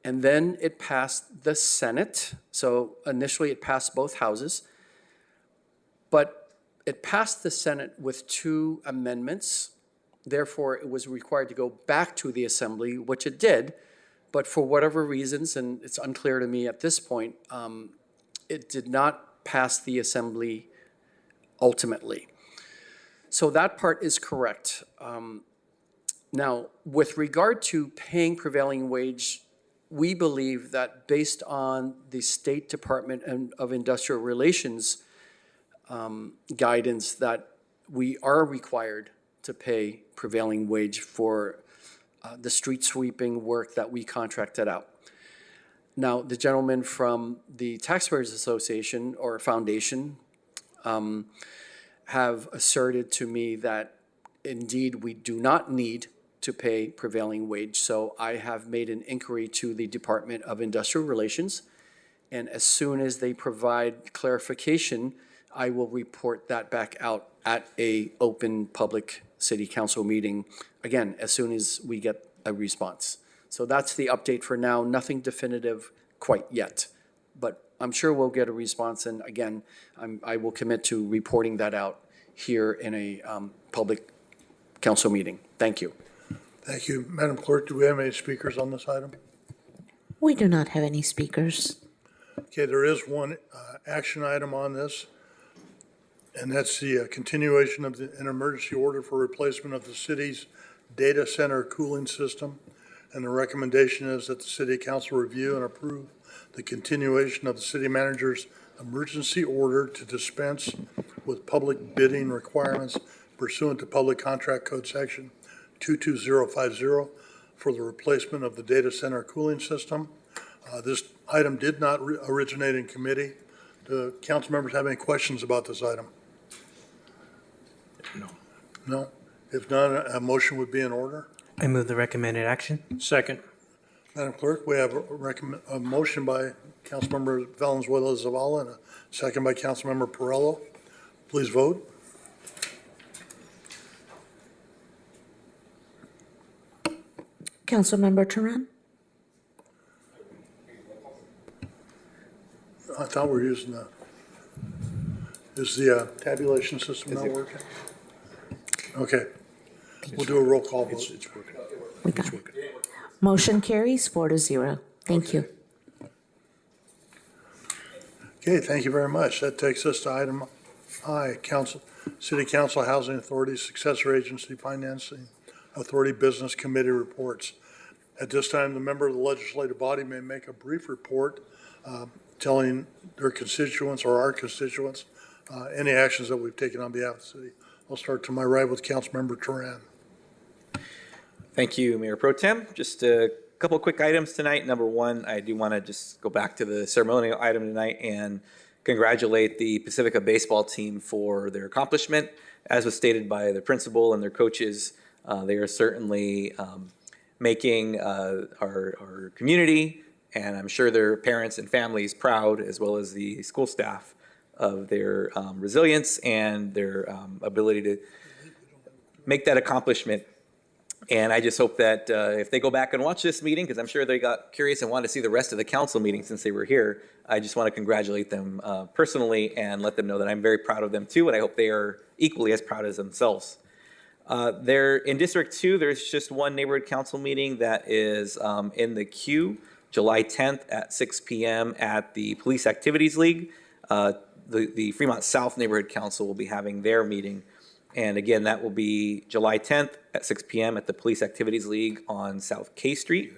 and then it passed the Senate. So initially it passed both houses, but it passed the Senate with 2 amendments. Therefore, it was required to go back to the Assembly, which it did, but for whatever reasons, and it's unclear to me at this point, it did not pass the Assembly ultimately. So that part is correct. Now, with regard to paying prevailing wage, we believe that based on the State Department of Industrial Relations guidance, that we are required to pay prevailing wage for the street sweeping work that we contracted out. Now, the gentleman from the Taxpayers Association or Foundation have asserted to me that indeed we do not need to pay prevailing wage. So I have made an inquiry to the Department of Industrial Relations, and as soon as they provide clarification, I will report that back out at a open public city council meeting, again, as soon as we get a response. So that's the update for now. Nothing definitive quite yet, but I'm sure we'll get a response, and again, I will commit to reporting that out here in a public council meeting. Thank you. Thank you. Madam Clerk, do we have any speakers on this item? We do not have any speakers. Okay, there is one action item on this, and that's the continuation of an emergency order for replacement of the city's data center cooling system. And the recommendation is that the City Council review and approve the continuation of the city manager's emergency order to dispense with public bidding requirements pursuant to Public Contract Code Section 22050 for the replacement of the data center cooling system. This item did not originate in committee. Do council members have any questions about this item? No. No? If not, a motion would be in order. I move the recommended action. Second. Madam Clerk, we have a motion by Councilmember Valenzuela Zavala and a second by Councilmember Perrello. Please vote. Councilmember Turan? I thought we were using that. Is the tabulation system not working? Okay. We'll do a roll call vote. It's working. We got it. Motion carries 4-0. Thank you. Okay, thank you very much. That takes us to item I, City Council Housing Authority Successor Agency Financing Authority Business Committee reports. At this time, the member of the legislative body may make a brief report telling their constituents or our constituents any actions that we've taken on behalf of the city. I'll start to my right with Councilmember Turan. Thank you, Mayor Pro Tem. Just a couple quick items tonight. Number one, I do want to just go back to the ceremonial item tonight and congratulate the Pacifica baseball team for their accomplishment. As was stated by the principal and their coaches, they are certainly making our community, and I'm sure their parents and families, proud, as well as the school staff, of their resilience and their ability to make that accomplishment. And I just hope that if they go back and watch this meeting, because I'm sure they got curious and wanted to see the rest of the council meeting since they were here, I just want to congratulate them personally and let them know that I'm very proud of them too, and I hope they are equally as proud as themselves. There in District 2, there's just one neighborhood council meeting that is in the queue, July 10th at 6 p.m. at the Police Activities League. The Fremont South Neighborhood Council will be having their meeting. And again, that will be July 10th at 6 p.m. at the Police Activities League on South K Street.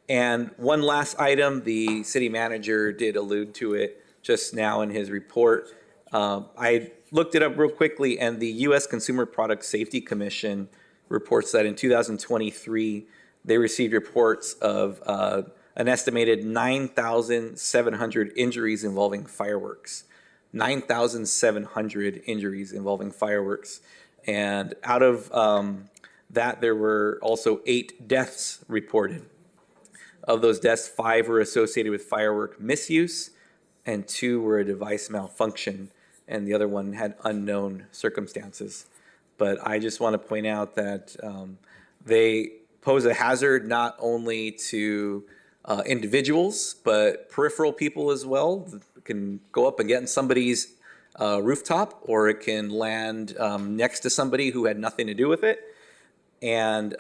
And one last item, the city manager did allude to it just now in his report. I looked it up real quickly, and the U.S. Consumer Product Safety Commission reports that in 2023, they received reports of an estimated 9,700 injuries involving fireworks. 9,700 injuries involving fireworks. And out of that, there were also 8 deaths reported. Of those deaths, 5 were associated with firework misuse, and 2 were a device malfunction, and the other one had unknown circumstances. But I just want to point out that they pose a hazard not only to individuals, but peripheral people as well. It can go up and get in somebody's rooftop, or it can land next to somebody who had nothing to do with it. And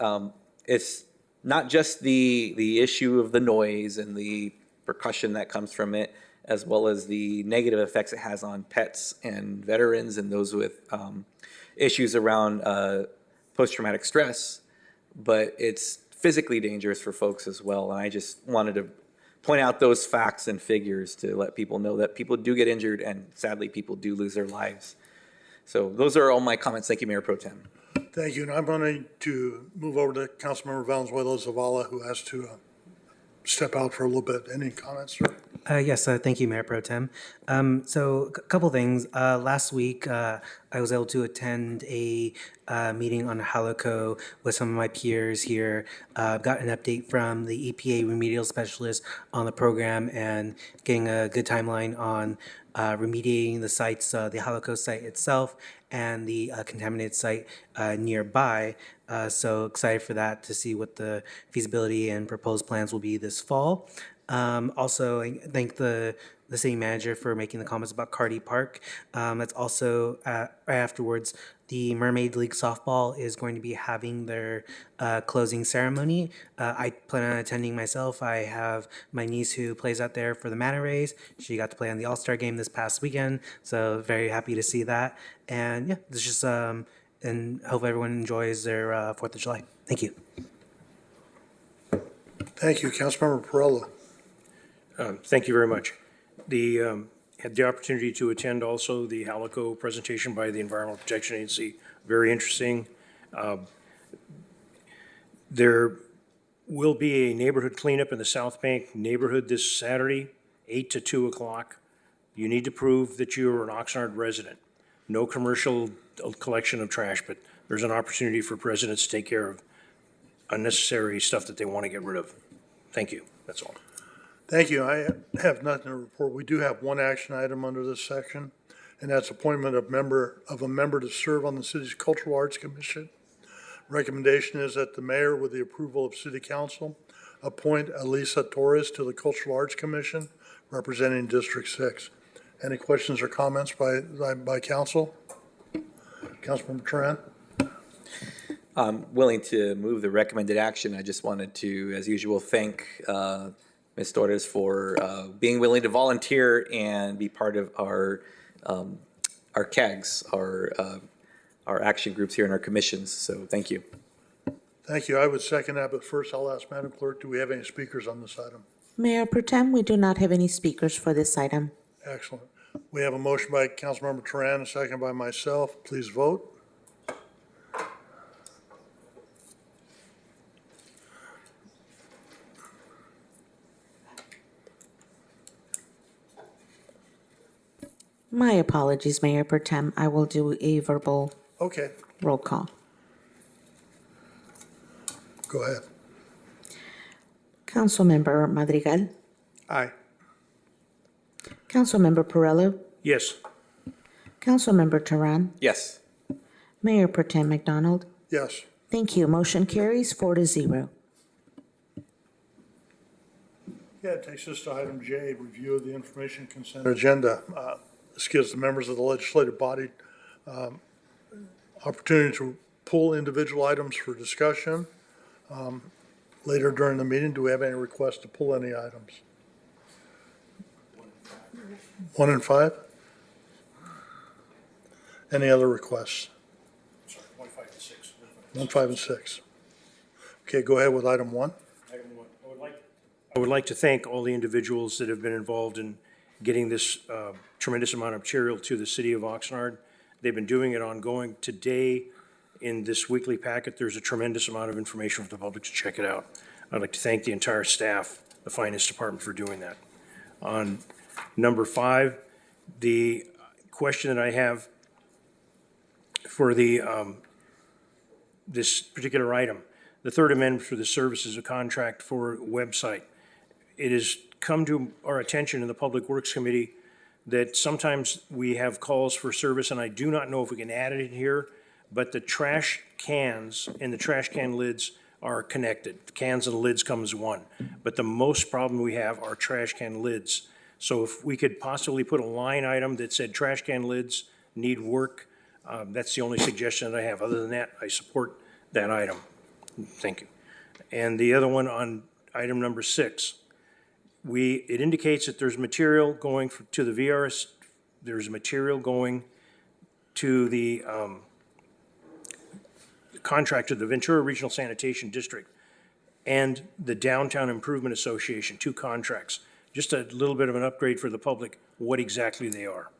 it's not just the issue of the noise and the percussion that comes from it, as well as the negative effects it has on pets and veterans and those with issues around post-traumatic stress, but it's physically dangerous for folks as well. And I just wanted to point out those facts and figures to let people know that people do get injured, and sadly people do lose their lives. So those are all my comments. Thank you, Mayor Pro Tem. Thank you. And I'm going to move over to Councilmember Valenzuela Zavala, who has to step out for a little bit. Any comments, sir? Yes, thank you, Mayor Pro Tem. So a couple things. Last week, I was able to attend a meeting on Halico with some of my peers here. Got an update from the EPA remedial specialist on the program and getting a good timeline on remediating the sites, the Halico site itself and the contaminated site nearby. So excited for that, to see what the feasibility and proposed plans will be this fall. Also, I thank the city manager for making the comments about Carty Park. That's also, right afterwards, the Mermaid League Softball is going to be having their closing ceremony. I plan on attending myself. I have my niece who plays out there for the Manta Rays. She got to play on the All-Star game this past weekend, so very happy to see that. And yeah, it's just, and hope everyone enjoys their 4th of July. Thank you. Thank you. Councilmember Perrella. Thank you very much. Had the opportunity to attend also the Halico presentation by the Environmental Protection Agency. Very interesting. There will be a neighborhood cleanup in the South Bank neighborhood this Saturday, 8 to 2 o'clock. You need to prove that you are an Oxnard resident. No commercial collection of trash, but there's an opportunity for residents to take care of unnecessary stuff that they want to get rid of. Thank you. That's all. Thank you. I have nothing to report. We do have one action item under this section, and that's appointment of a member to serve on the city's Cultural Arts Commission. Recommendation is that the mayor, with the approval of city council, appoint Elisa Torres to the Cultural Arts Commission representing District 6. Any questions or comments by council? Councilmember Tran? I'm willing to move the recommended action. I just wanted to, as usual, thank Ms. Torres for being willing to volunteer and be part of our CAGs, our action groups here in our commissions. So thank you. Thank you. I would second that, but first I'll ask Madam Clerk, do we have any speakers on this item? Mayor Pro Tem, we do not have any speakers for this item. Excellent. We have a motion by Councilmember Tran, a second by myself. Please vote. My apologies, Mayor Pro Tem. I will do a verbal Okay, roll call. go ahead. Councilmember Madrigal. Aye. Councilmember Perrello. Yes. Councilmember Turan. Yes. Mayor Pro Tem McDonald. Yes. Thank you. Motion carries 4-0. Yeah, it takes us to item J, review of the information consent agenda. This gives the members of the legislative body opportunity to pull individual items for discussion. Later during the meeting, do we have any requests to pull any items? 1 and 5? Any other requests? 1, 5, and 6. 1, 5, and 6. Okay, go ahead with item 1. I would like to thank all the individuals that have been involved in getting this tremendous amount of material to the city of Oxnard. They've been doing it ongoing. Today, in this weekly packet, there's a tremendous amount of information for the public to check it out. I'd like to thank the entire staff, the finance department, for doing that. On number 5, the question that I have for the this particular item, the third amendment for the services of contract for website. It has come to our attention in the Public Works Committee that sometimes we have calls for service, and I do not know if we can add it in here, but the trash cans and the trash can lids are connected. The cans and the lids come as one. But the most problem we have are trash can lids. So if we could possibly put a line item that said trash can lids need work, that's the only suggestion that I have. Other than that, I support that item. Thank you. And the other one on item number 6, it indicates that there's material going to the VRS, there's material going to the contractor, the Ventura Regional Sanitation District, and the Downtown Improvement Association, 2 contracts. Just a little bit of an upgrade for the public, what exactly they are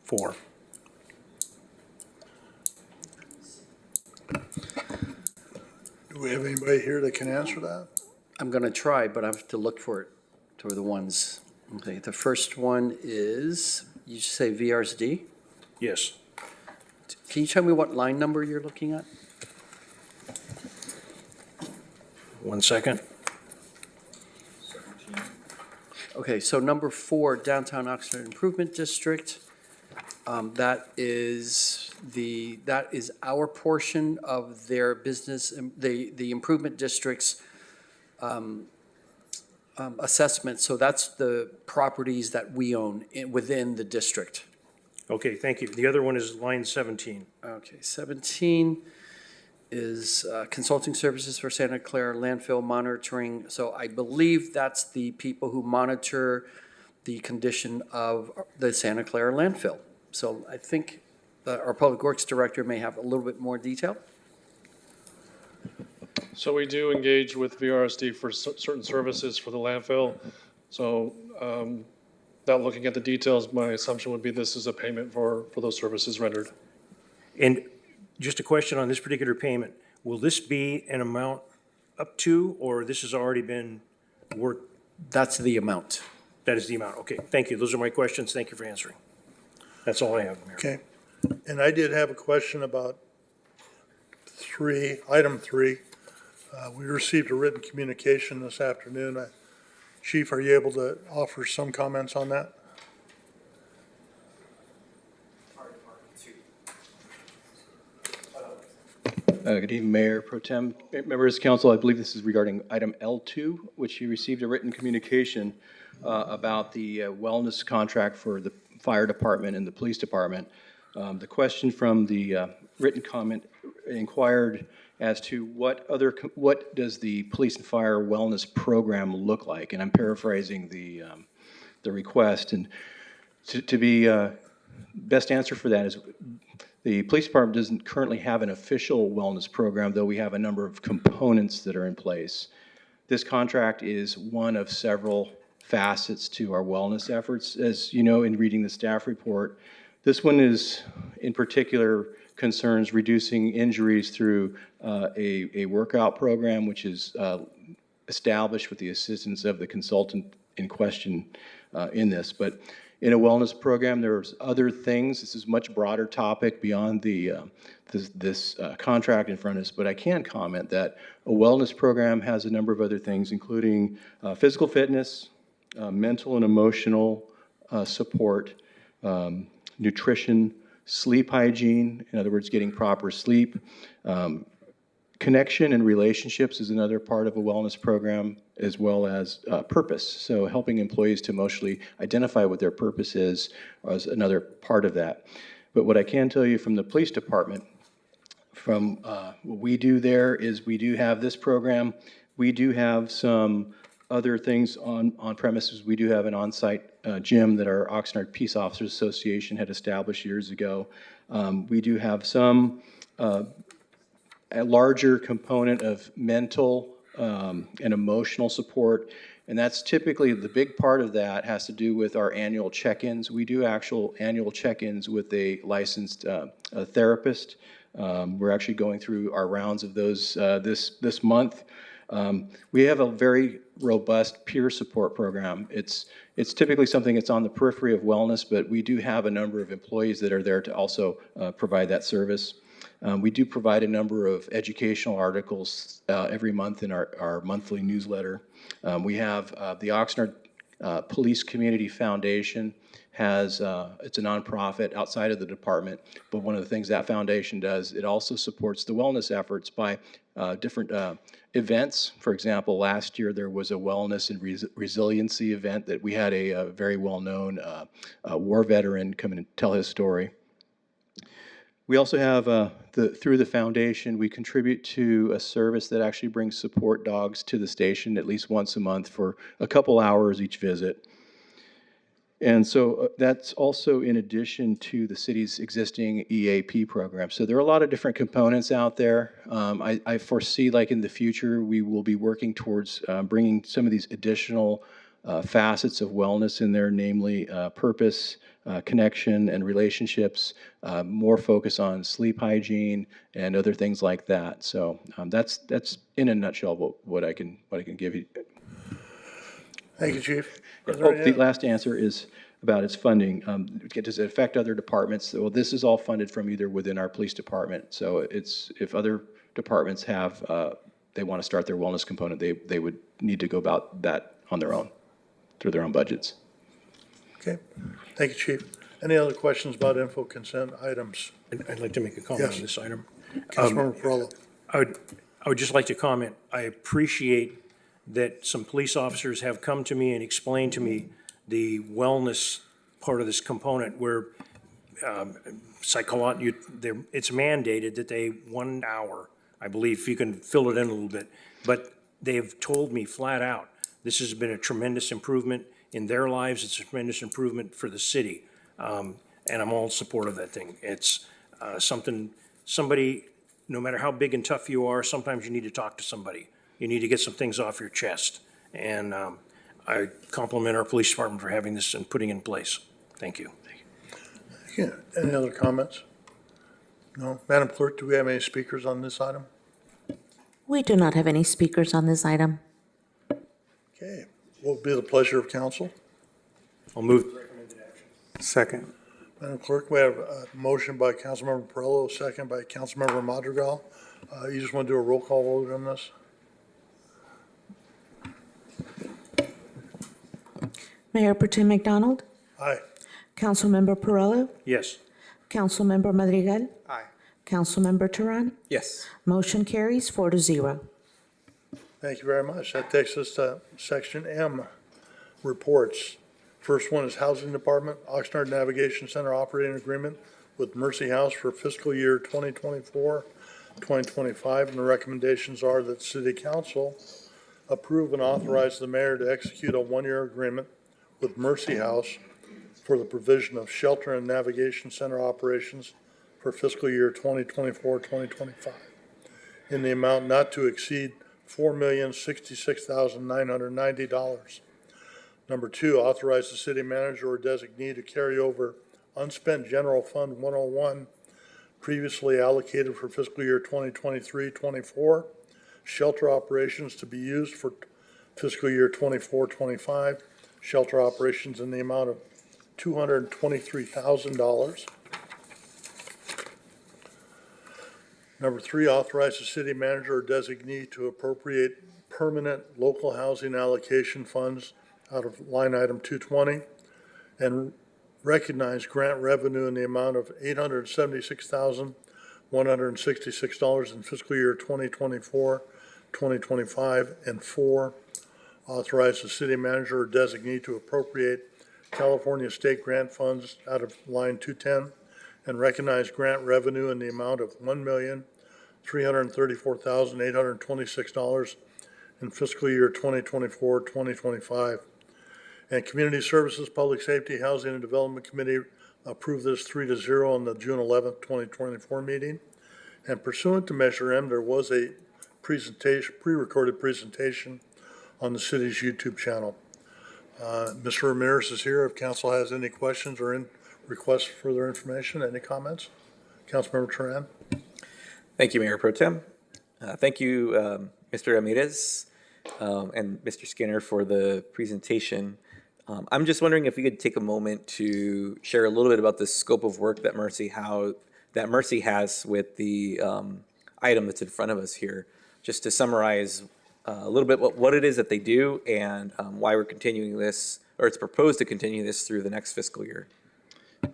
for. Do we have anybody here that can answer that? I'm going to try, but I have to look for it, to the ones. Okay, the first one is, you say VRSD? Yes. Can you tell me what line number you're looking at? 1 second. Okay, so number 4, Downtown Oxnard Improvement District. That is our portion of their business, the improvement district's assessment. So that's the properties that we own within the district. Okay, thank you. The other one is line 17. Okay, 17 is consulting services for Santa Clara landfill monitoring. So I believe that's the people who monitor the condition of the Santa Clara landfill. So I think our Public Works Director may have a little bit more detail. So we do engage with VRSD for certain services for the landfill. So without looking at the details, my assumption would be this is a payment for those services rendered. And just a question on this particular payment. Will this be an amount up to, or this has already been worked? That's the amount. That is the amount. Okay, thank you. Those are my questions. Thank you for answering. That's all I have, Mayor. Okay. And I did have a question about item 3. We received a written communication this afternoon. Chief, are you able to offer some comments on that? Good evening, Mayor Pro Tem, members of council. I believe this is regarding item L2, which you received a written communication about the wellness contract for the fire department and the police department. The question from the written comment inquired as to what does the police and fire wellness program look like? And I'm paraphrasing the request. And to be best answer for that is the police department doesn't currently have an official wellness program, though we have a number of components that are in place. This contract is one of several facets to our wellness efforts. As you know, in reading the staff report, this one is in particular concerns reducing injuries through a workout program, which is established with the assistance of the consultant in question in this. But in a wellness program, there's other things. This is a much broader topic beyond this contract in front of us, but I can comment that a wellness program has a number of other things, including physical fitness, mental and emotional support, nutrition, sleep hygiene, in other words, getting proper sleep, Connection and relationships is another part of a wellness program, as well as purpose. So helping employees to emotionally identify what their purpose is another part of that. But what I can tell you from the police department, from what we do there is we do have this program. We do have some other things on premises. We do have an on-site gym that our Oxnard Peace Officers Association had established years ago. We do have some a larger component of mental and emotional support. And that's typically, the big part of that has to do with our annual check-ins. We do actual annual check-ins with a licensed therapist. We're actually going through our rounds of those this month. We have a very robust peer support program. It's typically something that's on the periphery of wellness, but we do have a number of employees that are there to also provide that service. We do provide a number of educational articles every month in our monthly newsletter. We have the Oxnard Police Community Foundation has, it's a nonprofit outside of the department, but one of the things that foundation does, it also supports the wellness efforts by different events. For example, last year there was a wellness and resiliency event that we had a very well-known war veteran come in and tell his story. We also have, through the foundation, we contribute to a service that actually brings support dogs to the station at least once a month for a couple hours each visit. And so that's also in addition to the city's existing EAP program. So there are a lot of different components out there. I foresee, like in the future, we will be working towards bringing some of these additional facets of wellness in there, namely purpose, connection, and relationships, more focus on sleep hygiene and other things like that. So that's in a nutshell what I can give you. Thank you, Chief. The last answer is about its funding. Does it affect other departments? Well, this is all funded from either within our police department. So it's if other departments have they want to start their wellness component, they would need to go about that on their own through their own budgets. Okay. Thank you, Chief. Any other questions about info consent items? I'd like to make a comment Yes. on this item. Councilmember Perrello. I would just like to comment, I appreciate that some police officers have come to me and explained to me the wellness part of this component where it's mandated that they 1 hour, I believe, if you can fill it in a little bit, but they've told me flat out, this has been a tremendous improvement in their lives. It's a tremendous improvement for the city. And I'm all in support of that thing. It's somebody, no matter how big and tough you are, sometimes you need to talk to somebody. You need to get some things off your chest. And I compliment our police department for having this and putting in place. Thank you. Yeah. Any other comments? No. Madam Clerk, do we have any speakers on this item? We do not have any speakers on this item. Okay. What would be the pleasure of council? I'll move the recommended action. Second. Madam Clerk, we have a motion by Councilmember Perrello, second by Councilmember Madrigal. You just want to do a roll call vote on this? Mayor Pro Tem McDonald? Aye. Councilmember Perrello? Yes. Councilmember Madrigal? Aye. Councilmember Turan? Yes. Motion carries 4-0. Thank you very much. That takes us to Section M, reports. First one is Housing Department, Oxnard Navigation Center Operating Agreement with Mercy House for fiscal year 2024, 2025, and the recommendations are that City Council approve and authorize the mayor to execute a one-year agreement with Mercy House for the provision of shelter and navigation center operations for fiscal year 2024, 2025 in the amount not to exceed $4,066,990. Number two, authorize the city manager or designee to carry over unspent general fund 101 previously allocated for fiscal year 2023-24 shelter operations to be used for fiscal year 24-25 shelter operations in the amount of $223,000. Number three, authorize the city manager or designee to appropriate permanent local housing allocation funds out of line item 220 and recognize grant revenue in the amount of $876,000 $166 in fiscal year 2024, 2025, and 4, authorize the city manager or designee to appropriate California state grant funds out of line 210 and recognize grant revenue in the amount of $1,334,826 in fiscal year 2024, 2025. And Community Services, Public Safety, Housing and Development Committee approved this 3-0 on the June 11th, 2024 meeting. And pursuant to Measure M, there was a presentation, pre-recorded presentation on the city's YouTube channel. Mr. Ramirez is here. If council has any questions or requests for further information, any comments? Councilmember Turan. Thank you, Mayor Pro Tem. Thank you, Mr. Ramirez and Mr. Skinner for the presentation. I'm just wondering if we could take a moment to share a little bit about the scope of work that Mercy has with the item that's in front of us here, just to summarize a little bit what it is that they do and why we're continuing this, or it's proposed to continue this through the next fiscal year.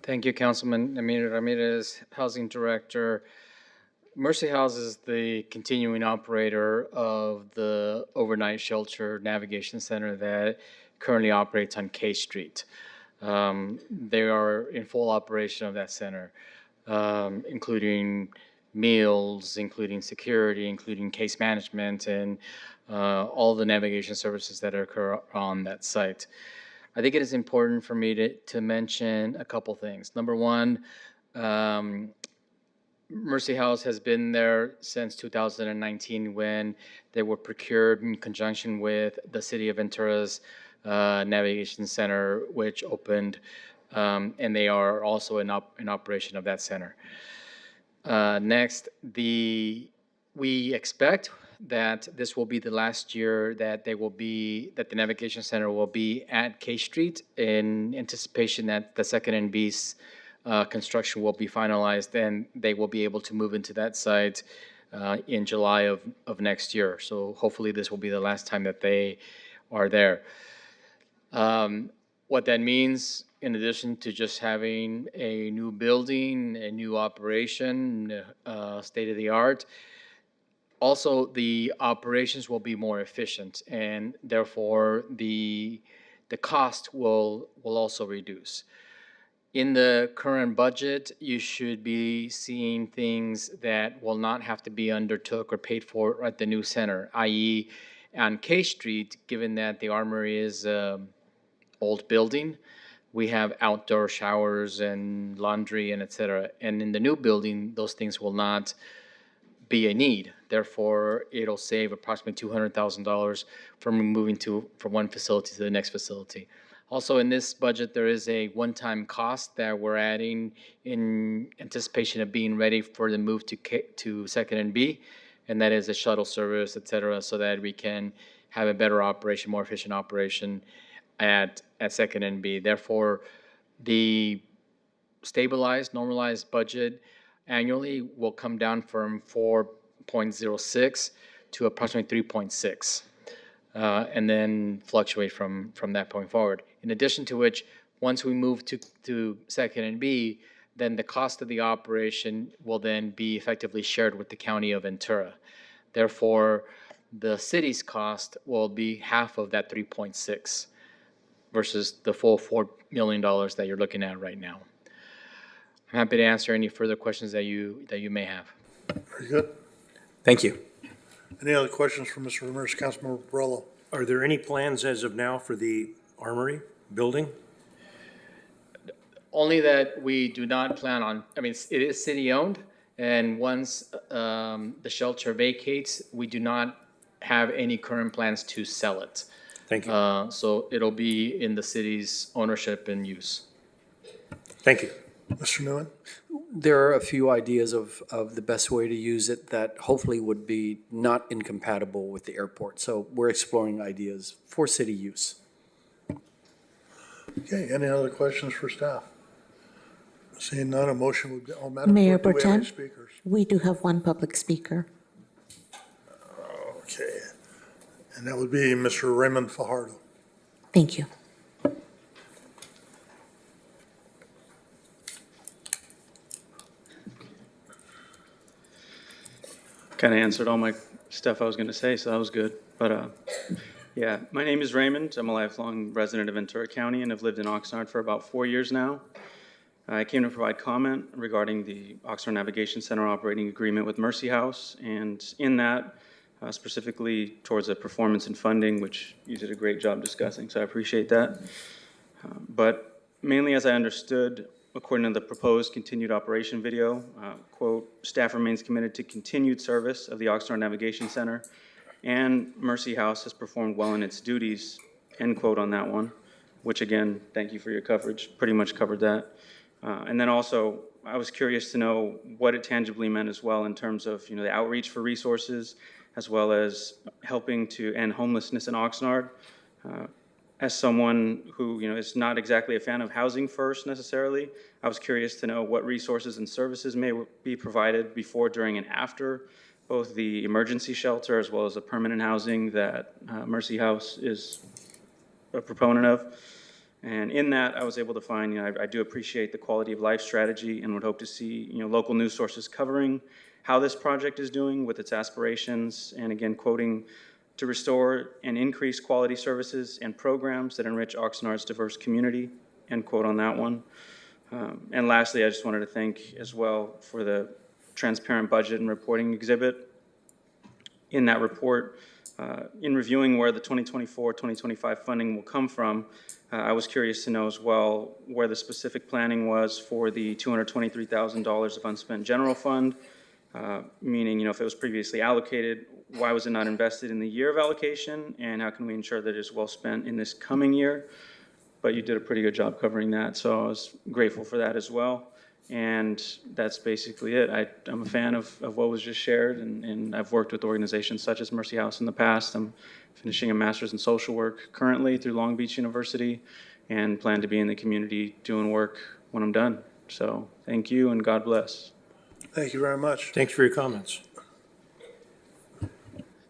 Thank you, Councilman Emilio Ramirez, Housing Director. Mercy House is the continuing operator of the overnight shelter navigation center that currently operates on K Street. They are in full operation of that center, including meals, including security, including case management, and all the navigation services that occur on that site. I think it is important for me to mention a couple things. Number one, Mercy House has been there since 2019 when they were procured in conjunction with the City of Ventura's Navigation Center, which opened, and they are also in operation of that center. Next, we expect that this will be the last year that the Navigation Center will be at K Street, in anticipation that the second NB's construction will be finalized and they will be able to move into that site in July of next year. So hopefully this will be the last time that they are there. What that means, in addition to just having a new building, a new operation, state of the art, also the operations will be more efficient, and therefore the cost will also reduce. In the current budget, you should be seeing things that will not have to be undertook or paid for at the new center, i.e. on K Street, given that the Armory is old building, we have outdoor showers and laundry and et cetera. And in the new building, those things will not be a need. Therefore, it'll save approximately $200,000 from moving from one facility to the next facility. Also, in this budget, there is a one-time cost that we're adding in anticipation of being ready for the move to Second and B, and that is a shuttle service, et cetera, so that we can have a better operation, more efficient operation at Second and B. Therefore, the stabilized, normalized budget annually will come down from 4.06 to approximately 3.6, and then fluctuate from that point forward. In addition to which, once we move to Second and B, then the cost of the operation will then be effectively shared with the County of Ventura. Therefore, the city's cost will be half of that 3.6 versus the full $4 million that you're looking at right now. I'm happy to answer any further questions that you may have. Very good. Thank you. Any other questions for Mr. Ramirez? Councilmember Borrello. Are there any plans as of now for the Armory building? Only that we do not plan on, I mean, it is city-owned, and once the shelter vacates, we do not have any current plans to sell it. Thank you. So it'll be in the city's ownership and use. Thank you. Mr. Nguyen? There are a few ideas of the best way to use it that hopefully would be not incompatible with the airport. So we're exploring ideas for city use. Okay, any other questions for staff? Seeing none, a motion would be, Madam Mayor Clerk, do we have any Pro Tem, speakers? we do have one public speaker. Okay, and that would be Mr. Raymond Fajardo. Thank you. kind of answered all my stuff I was going to say, so that was good. But yeah, my name is Raymond. I'm a lifelong resident of Ventura County and have lived in Oxnard for about 4 years now. I came to provide comment regarding the Oxnard Navigation Center operating agreement with Mercy House, and in that, specifically towards the performance and funding, which you did a great job discussing, so I appreciate that. But mainly as I understood, according to the proposed continued operation video, quote, staff remains committed to continued service of the Oxnard Navigation Center, and Mercy House has performed well in its duties, end quote on that one, which again, thank you for your coverage, pretty much covered that. And then also, I was curious to know what it tangibly meant as well in terms of, the outreach for resources, as well as helping to end homelessness in Oxnard. As someone who, is not exactly a fan of housing first necessarily, I was curious to know what resources and services may be provided before, during, and after both the emergency shelter as well as the permanent housing that Mercy House is a proponent of. And in that, I was able to find, I do appreciate the quality of life strategy and would hope to see, local news sources covering how this project is doing with its aspirations, and again, quoting, to restore and increase quality services and programs that enrich Oxnard's diverse community, end quote on that one. And lastly, I just wanted to thank as well for the transparent budget and reporting exhibit. In that report, in reviewing where the 2024-2025 funding will come from, I was curious to know as well where the specific planning was for the $223,000 of unspent general fund, meaning, if it was previously allocated, why was it not invested in the year of allocation, and how can we ensure that it is well spent in this coming year? But you did a pretty good job covering that, so I was grateful for that as well. And that's basically it. I'm a fan of what was just shared, and I've worked with organizations such as Mercy House in the past. I'm finishing a master's in social work currently through Long Beach University, and plan to be in the community doing work when I'm done. So thank you, and God bless. Thank you very much. Thanks for your comments.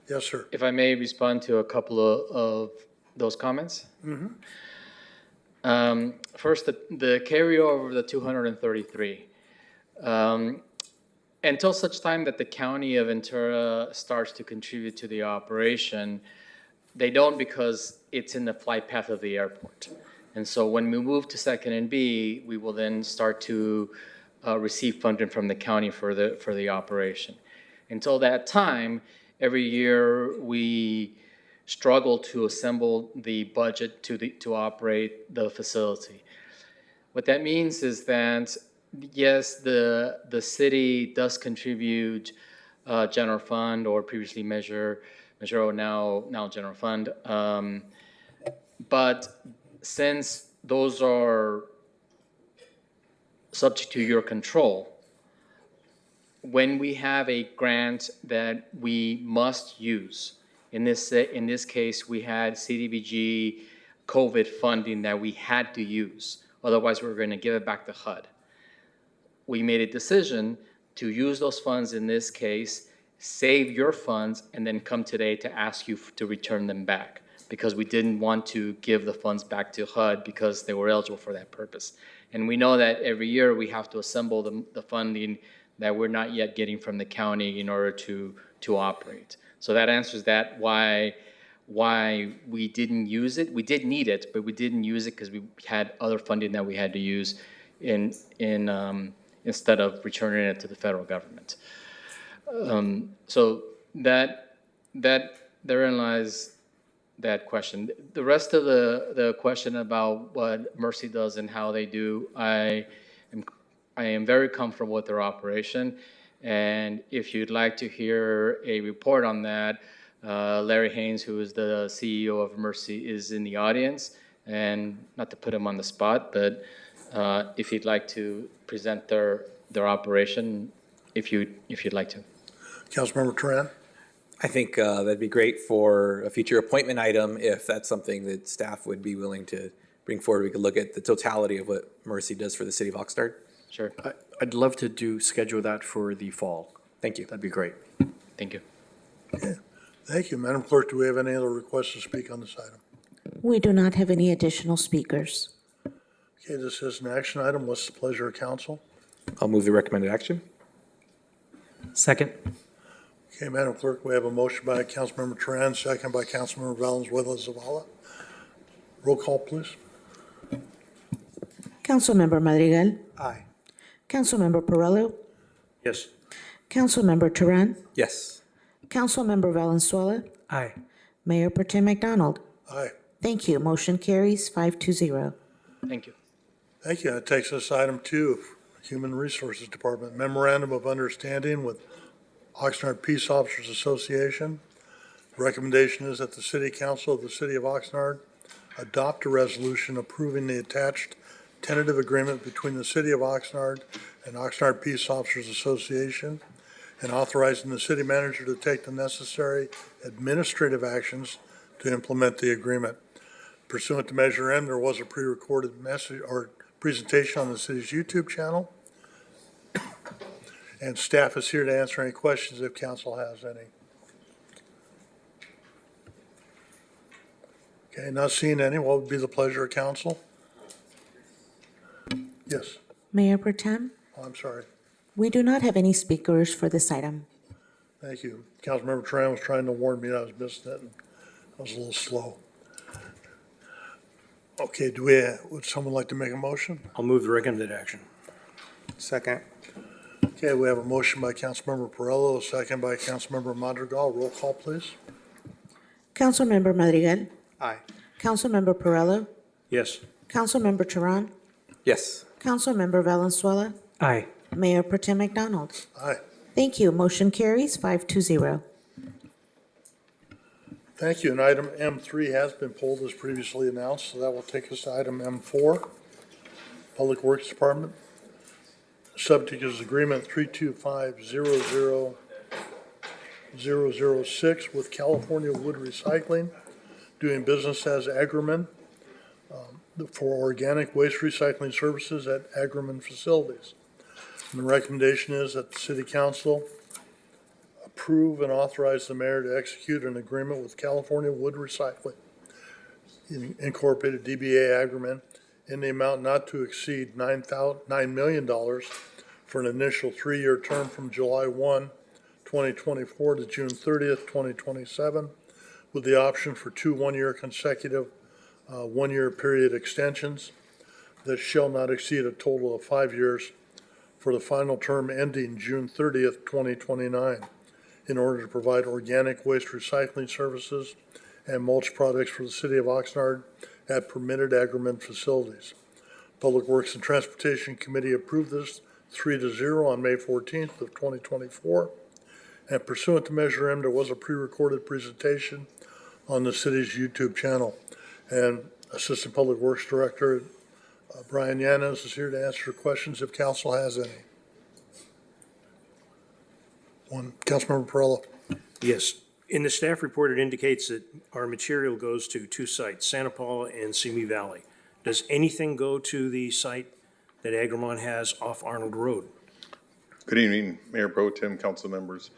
Yes, sir. If I may respond to a couple of those comments. First, the carryover of the 233. Until such time that the county of Ventura starts to contribute to the operation, they don't, because it's in the flight path of the airport. And so when we move to Second and B, we will then start to receive funding from the county for the operation. Until that time, every year we struggle to assemble the budget to operate the facility. What that means is that, yes, the city does contribute general fund, or previously Measure O, now general fund. But since those are subject to your control, when we have a grant that we must use, in this case, we had CDBG COVID funding that we had to use. Otherwise, we were going to give it back to HUD. We made a decision to use those funds in this case, save your funds, and then come today to ask you to return them back, because we didn't want to give the funds back to HUD because they were eligible for that purpose. And we know that every year we have to assemble the funding that we're not yet getting from the county in order to operate. So that answers that, why we didn't use it. We did need it, but we didn't use it because we had other funding that we had to use instead of returning it to the federal government. So therein lies that question. The rest of the question about what Mercy does and how they do, I am very comfortable with their operation. And if you'd like to hear a report on that, Larry Haynes, who is the CEO of Mercy, is in the audience. And not to put him on the spot, but if you'd like to present their operation, if you'd like to. Councilmember Turan? I think that'd be great for a future appointment item, if that's something that staff would be willing to bring forward. We could look at the totality of what Mercy does for the city of Oxnard. Sure. I'd love to schedule that for the fall. Thank you. That'd be great. Thank you. Okay. Thank you. Madam Clerk, do we have any other requests to speak on this item? We do not have any additional speakers. Okay, this is an action item. What's the pleasure of council? I'll move the recommended action. Second. Okay, Madam Clerk, we have a motion by Councilmember Tran, second by Councilmember Valenzuela Zavala. Roll call, please. Councilmember Madrigal. Aye. Councilmember Perillo. Yes. Councilmember Turan. Yes. Councilmember Valenzuela. Aye. Mayor Pro Tem McDonald. Aye. Thank you. Motion carries 5-0. Thank you. Thank you. That takes us to item 2, Human Resources Department, Memorandum of Understanding with Oxnard Peace Officers Association. The recommendation is that the City Council of the City of Oxnard adopt a resolution approving the attached tentative agreement between the City of Oxnard and Oxnard Peace Officers Association, and authorizing the city manager to take the necessary administrative actions to implement the agreement. Pursuant to Measure M, there was a pre-recorded message or presentation on the city's YouTube channel. And staff is here to answer any questions if council has any. Okay, not seeing any. What would be the pleasure of council? Yes. Mayor Pro Tem, Oh, I'm sorry. we do not have any speakers for this item. Thank you. Councilmember Tran was trying to warn me I was missing it, and I was a little slow. Okay, would someone like to make a motion? I'll move the recommended action. Second. Okay, we have a motion by Councilmember Perillo, a second by Councilmember Madrigal. Roll call, please. Councilmember Madrigal. Aye. Councilmember Perillo. Yes. Councilmember Turan. Yes. Councilmember Valenzuela. Aye. Mayor Pro Tem McDonald. Aye. Thank you. Motion carries 5-0. Thank you. And item M3 has been pulled as previously announced, so that will take us to item M4, Public Works Department. Subject is Agreement 325-00006 with California Wood Recycling, doing business as Agroman, for organic waste recycling services at Agroman facilities. And the recommendation is that the City Council approve and authorize the mayor to execute an agreement with California Wood Recycling Incorporated, DBA Agroman, in the amount not to exceed $9 million for an initial 3-year term from July 1, 2024 to June 30th, 2027, with the option for 2 one-year consecutive 1-year period extensions that shall not exceed a total of 5 years for the final term ending June 30th, 2029, in order to provide organic waste recycling services and mulch products for the City of Oxnard at permitted Agroman facilities. Public Works and Transportation Committee approved this 3-0 on May 14th of 2024. And pursuant to Measure M, there was a pre-recorded presentation on the city's YouTube channel. And Assistant Public Works Director Brian Yanes is here to answer questions if council has any. Councilmember Perillo. Yes. In the staff report, it indicates that our material goes to 2 sites, Santa Paula and Simi Valley. Does anything go to the site that Agramon has off Arnold Road? Good evening, Mayor Pro Tem, council members.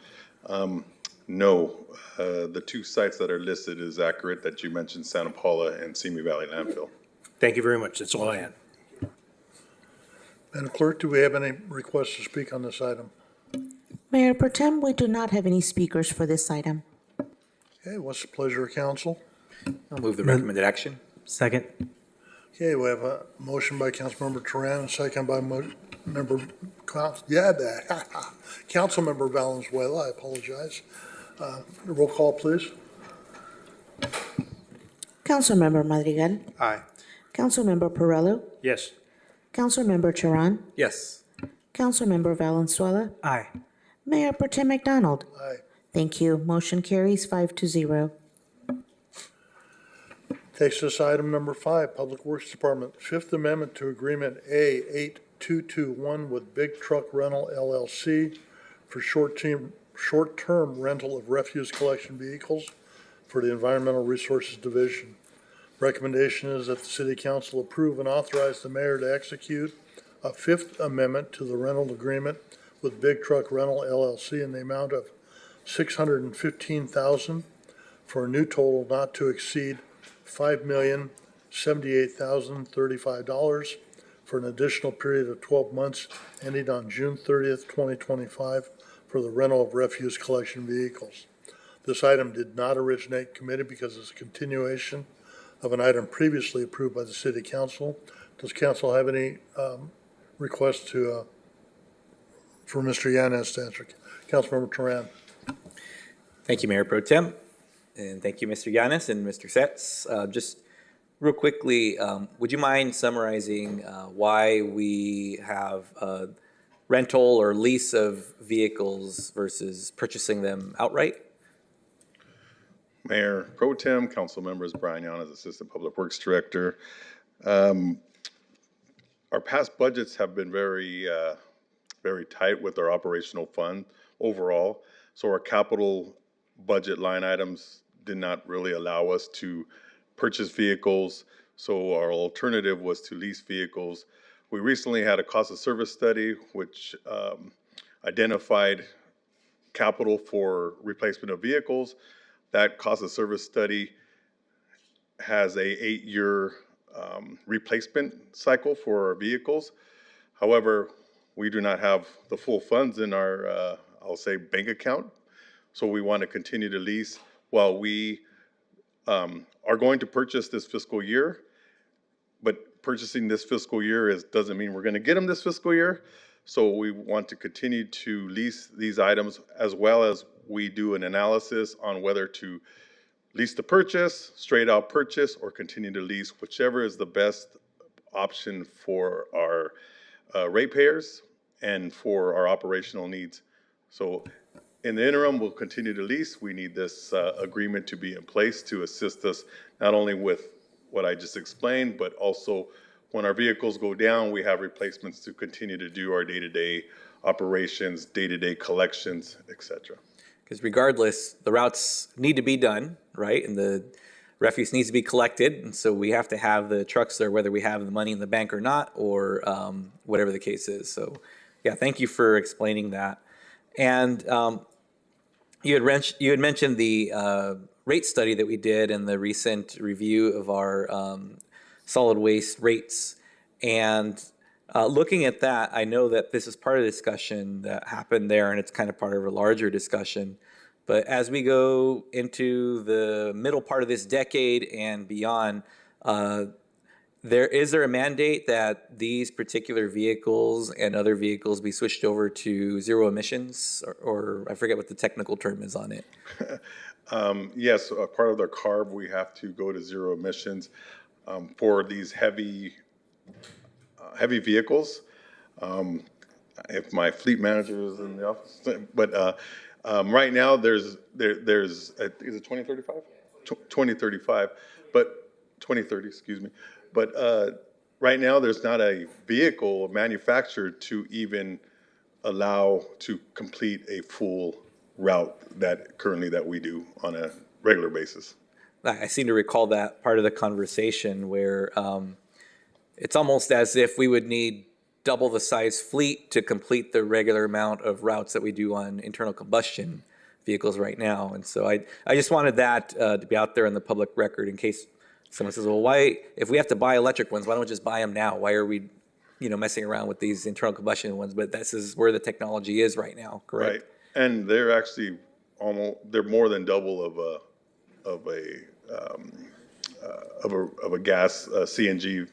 No, the 2 sites that are listed is accurate that you mentioned, Santa Paula and Simi Valley landfill. Thank you very much. That's all I had. Madam Clerk, do we have any requests to speak on this item? Mayor Pro Tem, we do not have any speakers for this item. Okay, what's the pleasure of council? I'll move the recommended action. Second. Okay, we have a motion by Councilmember Turan, a second by Councilmember Valenzuela, I apologize. Roll call, please. Councilmember Madrigal. Aye. Councilmember Perillo. Yes. Councilmember Turan. Yes. Councilmember Valenzuela. Aye. Mayor Pro Tem McDonald. Aye. Thank you. Motion carries 5-0. Takes us to item number 5, Public Works Department, Fifth Amendment to Agreement A8221 with Big Truck Rental LLC for short-term rental of refuse collection vehicles for the Environmental Resources Division. Recommendation is that the City Council approve and authorize the mayor to execute a Fifth Amendment to the rental agreement with Big Truck Rental LLC in the amount of $615,000 for a new total not to exceed $5,078,035 for an additional period of 12 months ending on June 30th, 2025 for the rental of refuse collection vehicles. This item did not originate in committee because it's a continuation of an item previously approved by the city council. Does council have any requests for Mr. Yanez to answer? Councilmember Turan. Thank you, Mayor Pro Tem, and thank you, Mr. Yanis and Mr. Setz. Just real quickly, would you mind summarizing why we have rental or lease of vehicles versus purchasing them outright? Mayor Pro Tem, council members, Brian Yanes, Assistant Public Works Director. Our past budgets have been very tight with our operational fund overall. So our capital budget line items did not really allow us to purchase vehicles. So our alternative was to lease vehicles. We recently had a cost of service study, which identified capital for replacement of vehicles. That cost of service study has a 8-year replacement cycle for our vehicles. However, we do not have the full funds in our, I'll say, bank account. So we want to continue to lease while we are going to purchase this fiscal year. But purchasing this fiscal year doesn't mean we're going to get them this fiscal year. So we want to continue to lease these items, as well as we do an analysis on whether to lease to purchase, straight out purchase, or continue to lease, whichever is the best option for our ratepayers and for our operational needs. So in the interim, we'll continue to lease. We need this agreement to be in place to assist us not only with what I just explained, but also when our vehicles go down, we have replacements to continue to do our day-to-day operations, day-to-day collections, et cetera. Because regardless, the routes need to be done, right? And the refuse needs to be collected. And so we have to have the trucks there, whether we have the money in the bank or not, or whatever the case is. So yeah, thank you for explaining that. And you had mentioned the rate study that we did and the recent review of our solid waste rates. And looking at that, I know that this is part of the discussion that happened there, and it's kind of part of a larger discussion. But as we go into the middle part of this decade and beyond, is there a mandate that these particular vehicles and other vehicles be switched over to zero emissions, or I forget what the technical term is on it? Yes, part of the CARB, we have to go to zero emissions for these heavy vehicles. If my fleet manager is in the office, but right now there's is it 2035? 2035, but 2030, excuse me. But right now there's not a vehicle manufactured to even allow to complete a full route that we do on a regular basis. I seem to recall that part of the conversation where it's almost as if we would need double the size fleet to complete the regular amount of routes that we do on internal combustion vehicles right now. And so I just wanted that to be out there in the public record in case someone says, well, why, if we have to buy electric ones, why don't we just buy them now? Why are we, messing around with these internal combustion ones? But this is where the technology is right now, correct? Right, and they're actually they're more than double of a gas CNG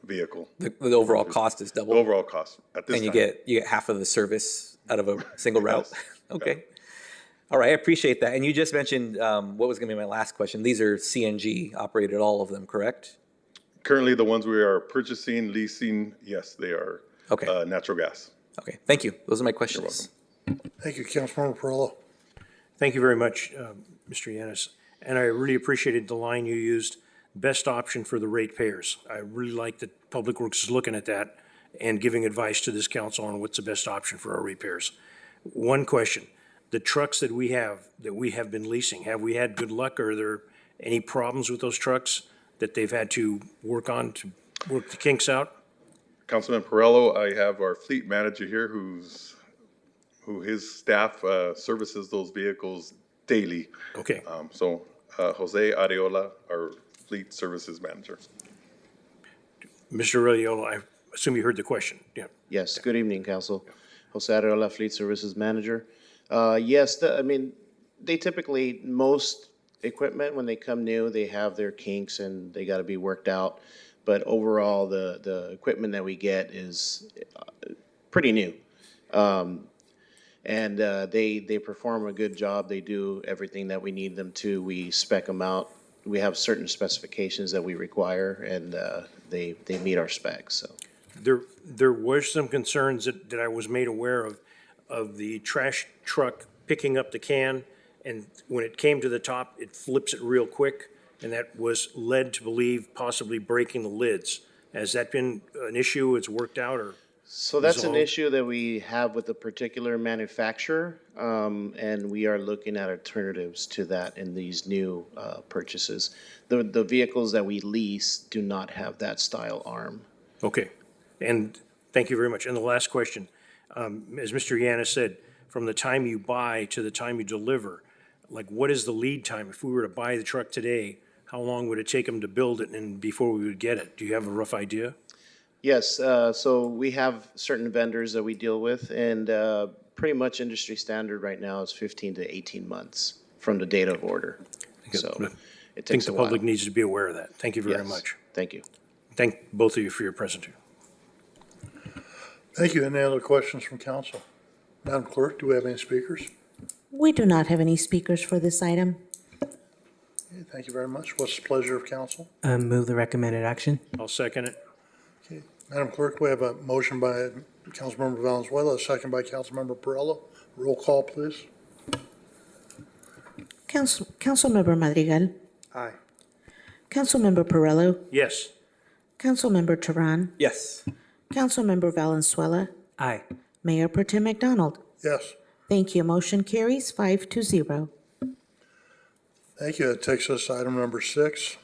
vehicle. The overall cost is double. The overall cost at this time. And you get half of the service out of a single route. Yes. Okay. Yeah. All right, I appreciate that. And you just mentioned what was going to be my last question. These are CNG operated, all of them, correct? Currently, the ones we are purchasing, leasing, yes, they are natural gas. Okay, thank you. Those are my questions. You're welcome. Thank you, Councilmember Perillo. Thank you very much, Mr. Yanis. And I really appreciated the line you used, best option for the ratepayers. I really like that Public Works is looking at that and giving advice to this council on what's the best option for our ratepayers. One question, the trucks that we have been leasing, have we had good luck? Are there any problems with those trucks that they've had to work on to work the kinks out? Councilman Perillo, I have our fleet manager here who his staff services those vehicles daily. Okay. So Jose Areola, our fleet services manager. Mr. Areola, I assume you heard the question. Yeah. Yes. Good evening, Council. Jose Areola, Fleet Services Manager. Yes, I mean, they typically, most equipment, when they come new, they have their kinks and they got to be worked out. But overall, the equipment that we get is pretty new. And they perform a good job. They do everything that we need them to. We spec them out. We have certain specifications that we require, and they meet our specs. So There was some concerns that I was made aware of the trash truck picking up the can, and when it came to the top, it flips it real quick, and that was led to believe possibly breaking the lids. Has that been an issue? It's worked out, or? So that's an resolved? issue that we have with a particular manufacturer, and we are looking at alternatives to that in these new purchases. The vehicles that we lease do not have that style arm. Okay, and thank you very much. And the last question, as Mr. Yanis said, from the time you buy to the time you deliver, like what is the lead time? If we were to buy the truck today, how long would it take them to build it and before we would get it? Do you have a rough idea? Yes, so we have certain vendors that we deal with, and pretty much industry standard right now is 15 to 18 months from the date of order. So it I think takes the a while. public needs to be aware of that. Thank you very Yes. much. Thank you. Thank both of you for your presentation. Thank you. Any other questions from council? Madam Clerk, do we have any speakers? We do not have any speakers for this item. Okay, thank you very much. What's the pleasure of council? Move the recommended action. I'll second it. Okay, Madam Clerk, we have a motion by Councilmember Valenzuela, a second by Councilmember Perrello. Roll call, please. Councilmember Madrigal. Aye. Councilmember Perrello. Yes. Councilmember Teran. Yes. Councilmember Valenzuela. Aye. Mayor Pro Tem McDonald. Yes. Thank you. Motion carries 5-0. Thank you. That takes us to item number 6.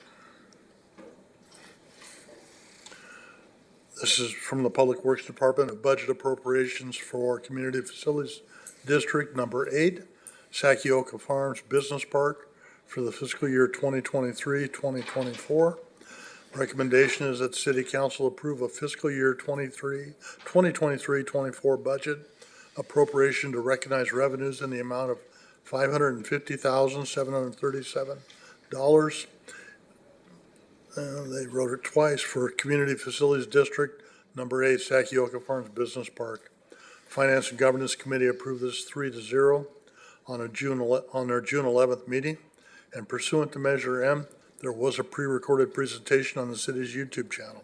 This is from the Public Works Department of Budget Appropriations for Community Facilities District Number 8, Sakioka Farms Business Park for the fiscal year 2023-2024. Recommendation is that the City Council approve a fiscal year 2023-24 budget appropriation to recognize revenues in the amount of $550,737. They wrote it twice for Community Facilities District Number 8, Sakioka Farms Business Park. Finance and Governance Committee approved this 3-0 on their June 11th meeting. And pursuant to Measure M, there was a pre-recorded presentation on the city's YouTube channel.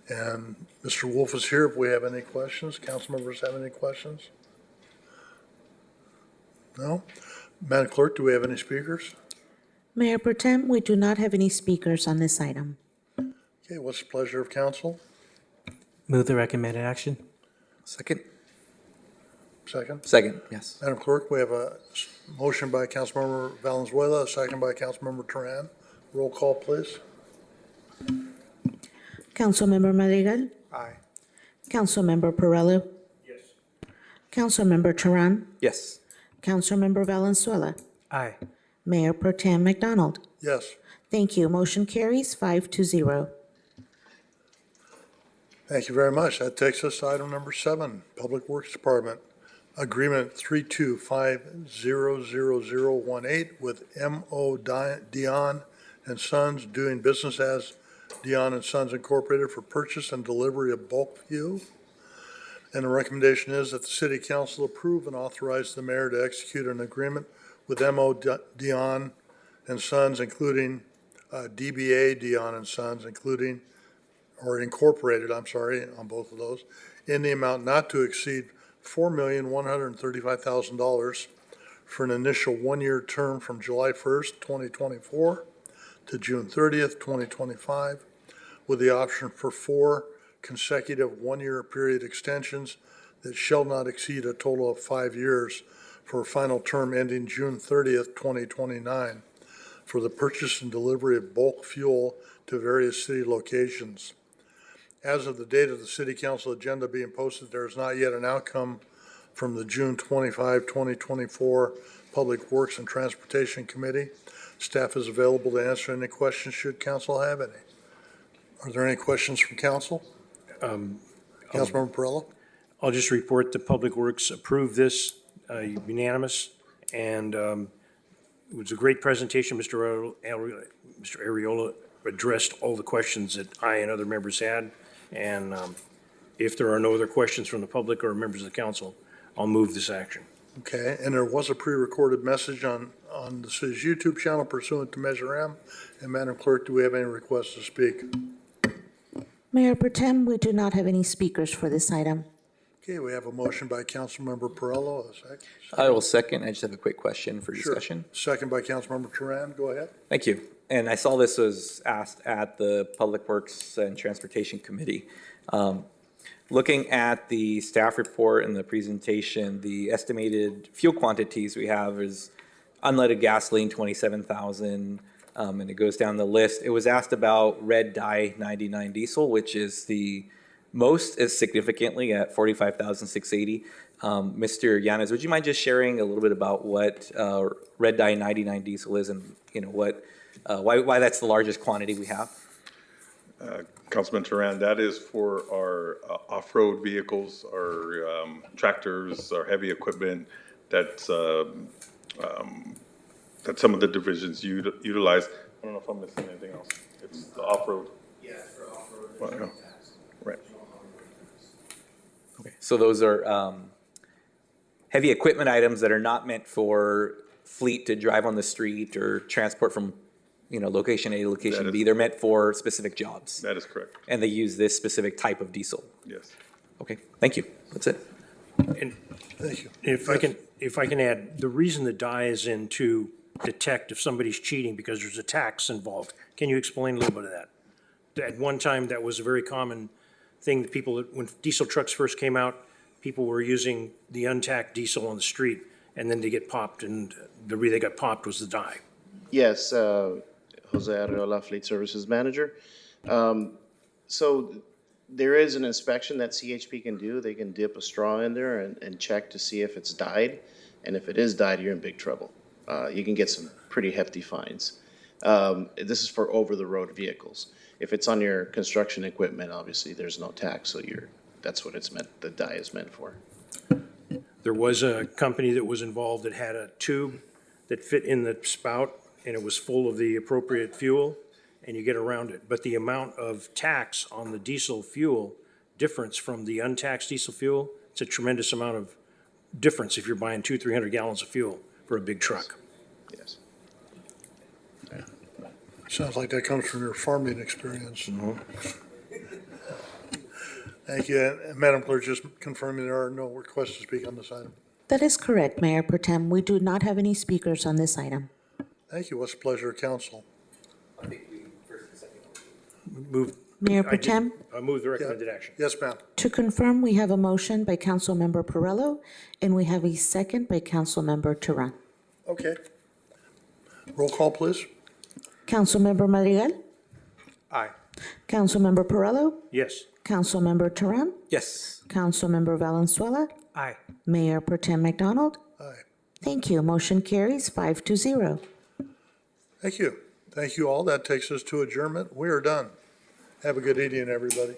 And Mr. Wolf is here if we have any questions. Council members have any questions? No? Madam Clerk, do we have any speakers? Mayor Pro Tem, we do not have any speakers on this item. Okay, what's the pleasure of council? Move the recommended action. Second. Second? Second, yes. Madam Clerk, we have a motion by Councilmember Valenzuela, a second by Councilmember Teran. Roll call, please. Councilmember Madrigal. Aye. Councilmember Perrello. Yes. Councilmember Teran. Yes. Councilmember Valenzuela. Aye. Mayor Pro Tem McDonald. Yes. Thank you. Motion carries 5-0. Thank you very much. That takes us to item number 7, Public Works Department. Agreement 325000018 with M.O. Dion and Sons doing business as Dion and Sons Incorporated for purchase and delivery of bulk fuel. And the recommendation is that the City Council approve and authorize the mayor to execute an agreement with M.O. Dion and Sons, including DBA Dion and Sons, including, or incorporated, I'm sorry, on both of those, in the amount not to exceed $4,135,000 for an initial one-year term from July 1st, 2024 to June 30th, 2025, with the option for 4 consecutive one-year period extensions that shall not exceed a total of 5 years for a final term ending June 30th, 2029, for the purchase and delivery of bulk fuel to various city locations. As of the date of the City Council agenda being posted, there is not yet an outcome from the June 25, 2024 Public Works and Transportation Committee. Staff is available to answer any questions should council have any. Are there any questions from council? Councilmember Perrello? I'll just report the Public Works approved this unanimous, and it was a great presentation. Mr. Ariola addressed all the questions that I and other members had, and if there are no other questions from the public or members of the council, I'll move this action. Okay, and there was a pre-recorded message on the city's YouTube channel pursuant to Measure M. And Madam Clerk, do we have any requests to speak? Mayor Pro Tem, we do not have any speakers for this item. Okay, we have a motion by Councilmember Perrello, a second. I will second. I just have a quick question for Sure. discussion. Second by Councilmember Turan, go ahead. Thank you. And I saw this was asked at the Public Works and Transportation Committee. Looking at the staff report and the presentation, the estimated fuel quantities we have is unleaded gasoline, 27,000, and it goes down the list. It was asked about red dye 99 diesel, which is the most is significantly at 45,680. Mr. Yanez, would you mind just sharing a little bit about what red dye 99 diesel is and what why that's the largest quantity we have? Councilman Turan, that is for our off-road vehicles, our tractors, our heavy equipment. That's some of the divisions utilize. I don't know if I'm missing anything else. It's the off-road. Yeah, for off-road. Well, right. Okay, so those are heavy equipment items that are not meant for fleet to drive on the street or transport from location A to location B. They're meant for specific jobs. That is correct. And they use this specific type of diesel. Yes. Okay, thank you. That's it. And Thank you. if I can add, the reason the dye is in to detect if somebody's cheating because there's a tax involved. Can you explain a little bit of that? At one time, that was a very common thing that people, when diesel trucks first came out, people were using the untaxed diesel on the street, and then they get popped, and the way they got popped was the dye. Yes, Jose Arreola, Fleet Services Manager. So there is an inspection that CHP can do. They can dip a straw in there and check to see if it's dyed. And if it is dyed, you're in big trouble. You can get some pretty hefty fines. This is for over-the-road vehicles. If it's on your construction equipment, obviously there's no tax, so that's what it's meant. The dye is meant for. There was a company that was involved that had a tube that fit in the spout, and it was full of the appropriate fuel, and you get around it. But the amount of tax on the diesel fuel difference from the untaxed diesel fuel, it's a tremendous amount of difference if you're buying 200-300 gallons of fuel for a big truck. Yes. Sounds like that comes from your farming experience. Thank you. And Madam Clerk, just confirming there are no requests to speak on this item. That is correct, Mayor Pro Tem. We do not have any speakers on this item. Thank you. What's the pleasure of council? Move. Mayor Pro Tem, I move the recommended action. Yes, ma'am. to confirm, we have a motion by Councilmember Perrello, and we have a second by Councilmember Turan. Okay. Roll call, please. Councilmember Madrigal? Aye. Councilmember Perrello? Yes. Councilmember Turan? Yes. Councilmember Valenzuela? Aye. Mayor Pro Tem McDonald? Aye. Thank you. Motion carries 5-0. Thank you. Thank you all. That takes us to adjournment. We are done. Have a good evening, everybody.